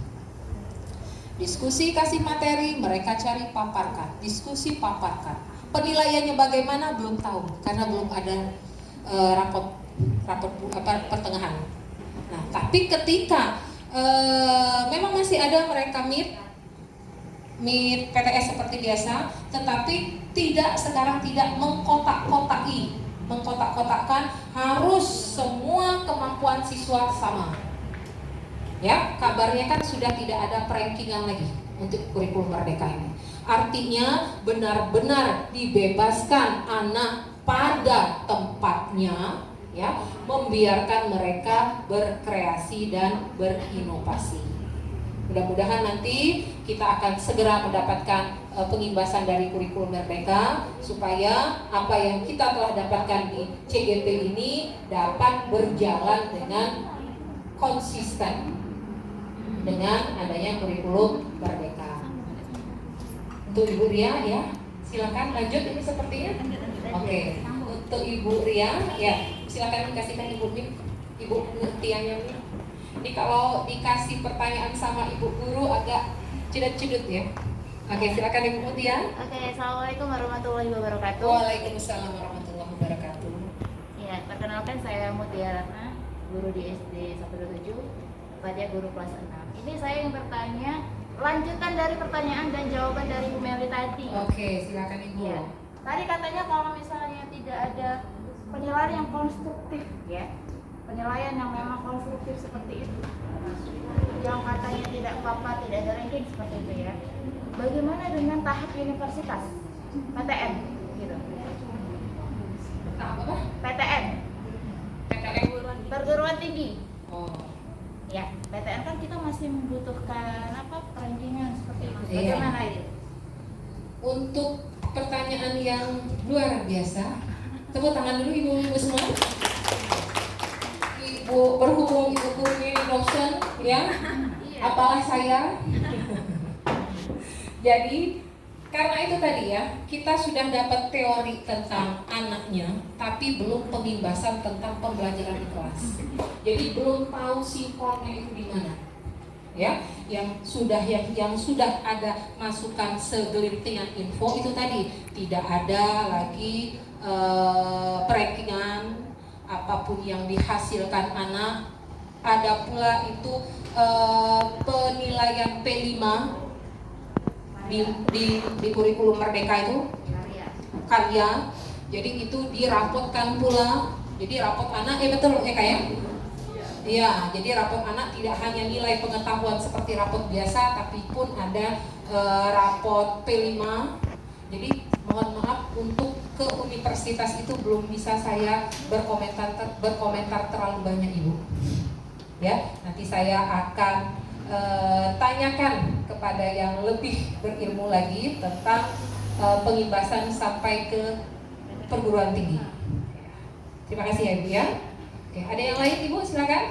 Diskusi kasih materi, mereka cari paparkan. Diskusi paparkan. Penilaiannya bagaimana belum tahu karena belum ada rapot pertengahan. Nah, tapi ketika memang masih ada mereka meet PTS seperti biasa, tetapi sekarang tidak mengkotak-kotakan harus semua kemampuan siswa sama. Ya, kabarnya kan sudah tidak ada perankingan lagi untuk kurikulum merdeka ini. Artinya benar-benar dibebaskan anak pada tempatnya, ya, membiarkan mereka berkreasi dan berinovasi. Mudah-mudahan nanti kita akan segera mendapatkan pengimbasan dari kurikulum merdeka supaya apa yang kita telah dapatkan di CGP ini dapat berjalan dengan konsisten dengan adanya kurikulum merdeka. Untuk Ibu Ria ya, silakan lanjut ini sepertinya. Oke. Untuk Ibu Ria ya, silakan dikasihkan Ibu Tianya. Ini kalau dikasih pertanyaan sama Ibu Guru agak cedut-cedut ya. Oke, silakan Ibu Mutia. Oke, Assalamualaikum warahmatullahi wabarakatuh. Waalaikumsalam warahmatullahi wabarakatuh. Ya, perkenalkan saya Mutia Ratna, guru di SD 127, Fadia guru kelas 6. Ini saya yang bertanya, lanjutan dari pertanyaan dan jawaban dari Bu Meli tadi. Oke, silakan Ibu. Ya. Tadi katanya kalau misalnya tidak ada penilaian yang konstruktif, ya, penilaian yang memang konstruktif seperti itu, yang katanya tidak apa-apa, tidak ada ranking seperti itu ya. Bagaimana dengan tahap universitas, PTN, gitu? Tahap apa? PTN, perguruan tinggi. Oh. Ya, PTN kan kita masih membutuhkan rankingan seperti itu. Iya. Bagaimana itu? Untuk pertanyaan yang luar biasa, tepuk tangan dulu ibu-ibu semua. Ibu berhubung Ibu gurunya ini dosen, ya, apalah saya. Jadi karena itu tadi ya, kita sudah dapat teori tentang anaknya, tapi belum pengimbasan tentang pembelajaran di kelas. Jadi belum tahu sinkronnya itu di mana. Ya, yang sudah ada masukan segelintingan info itu tadi, tidak ada lagi perankingan apapun yang dihasilkan anak. Ada pula itu penilaian P5 di kurikulum merdeka itu karya. Jadi itu dirapotkan pula. Jadi rapot anak betul ya kayak. Iya, jadi rapot anak tidak hanya nilai pengetahuan seperti rapot biasa, tapi pun ada rapot P5. Jadi mohon maaf untuk ke universitas itu belum bisa saya berkomentar terlalu banyak Ibu. Ya, nanti saya akan tanyakan kepada yang lebih berilmu lagi tentang pengimbasan sampai ke perguruan tinggi. Terima kasih ya Ibu ya. Oke, ada yang lain Ibu silakan.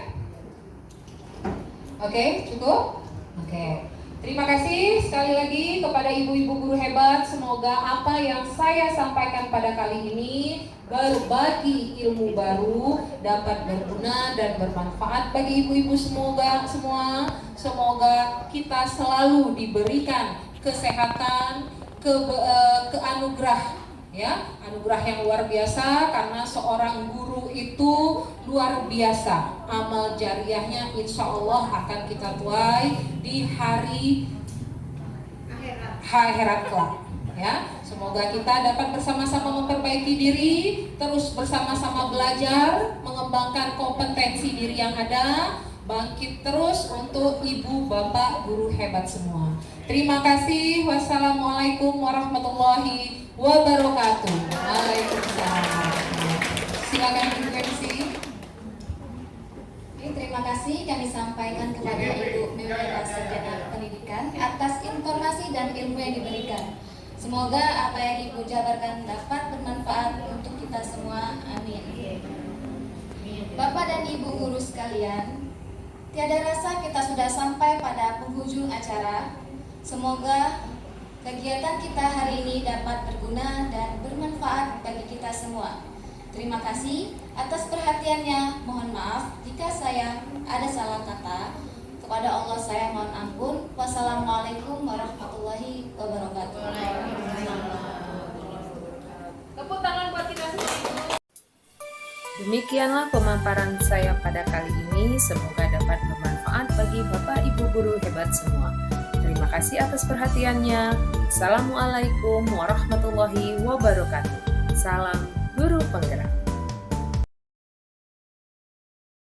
Oke, cukup? Oke. Terima kasih sekali lagi kepada ibu-ibu guru hebat. Semoga apa yang saya sampaikan pada kali ini berbagi ilmu baru dapat berguna dan bermanfaat bagi ibu-ibu semua. Semoga kita selalu diberikan kesehatan, keanugerah, ya, anugerah yang luar biasa, karena seorang guru itu luar biasa. Amal jariahnya insya Allah akan kita tuai di hari akhirat kelak. Ya, semoga kita dapat bersama-sama memperbaiki diri, terus bersama-sama belajar, mengembangkan kompetensi diri yang ada, bangkit terus untuk ibu bapak guru hebat semua. Terima kasih. Wassalamualaikum warahmatullahi wabarakatuh. Waalaikumsalam. Silakan Ibu MC. Terima kasih kami sampaikan kepada Ibu Meweda Sarjana Pendidikan atas informasi dan ilmu yang diberikan. Semoga apa yang Ibu jabarkan dapat bermanfaat untuk kita semua. Amin. Bapak dan Ibu guru sekalian, tiada rasa kita sudah sampai pada penghujung acara. Semoga kegiatan kita hari ini dapat berguna dan bermanfaat bagi kita semua. Terima kasih atas perhatiannya. Mohon maaf jika saya ada salah kata. Kepada Allah saya mohon ampun. Wassalamualaikum warahmatullahi wabarakatuh. Tepuk tangan buat kita semua. Demikianlah pemaparan saya pada kali ini. Semoga dapat bermanfaat bagi Bapak Ibu guru hebat semua. Terima kasih atas perhatiannya. Assalamualaikum warahmatullahi wabarakatuh. Salam Guru Penggerak.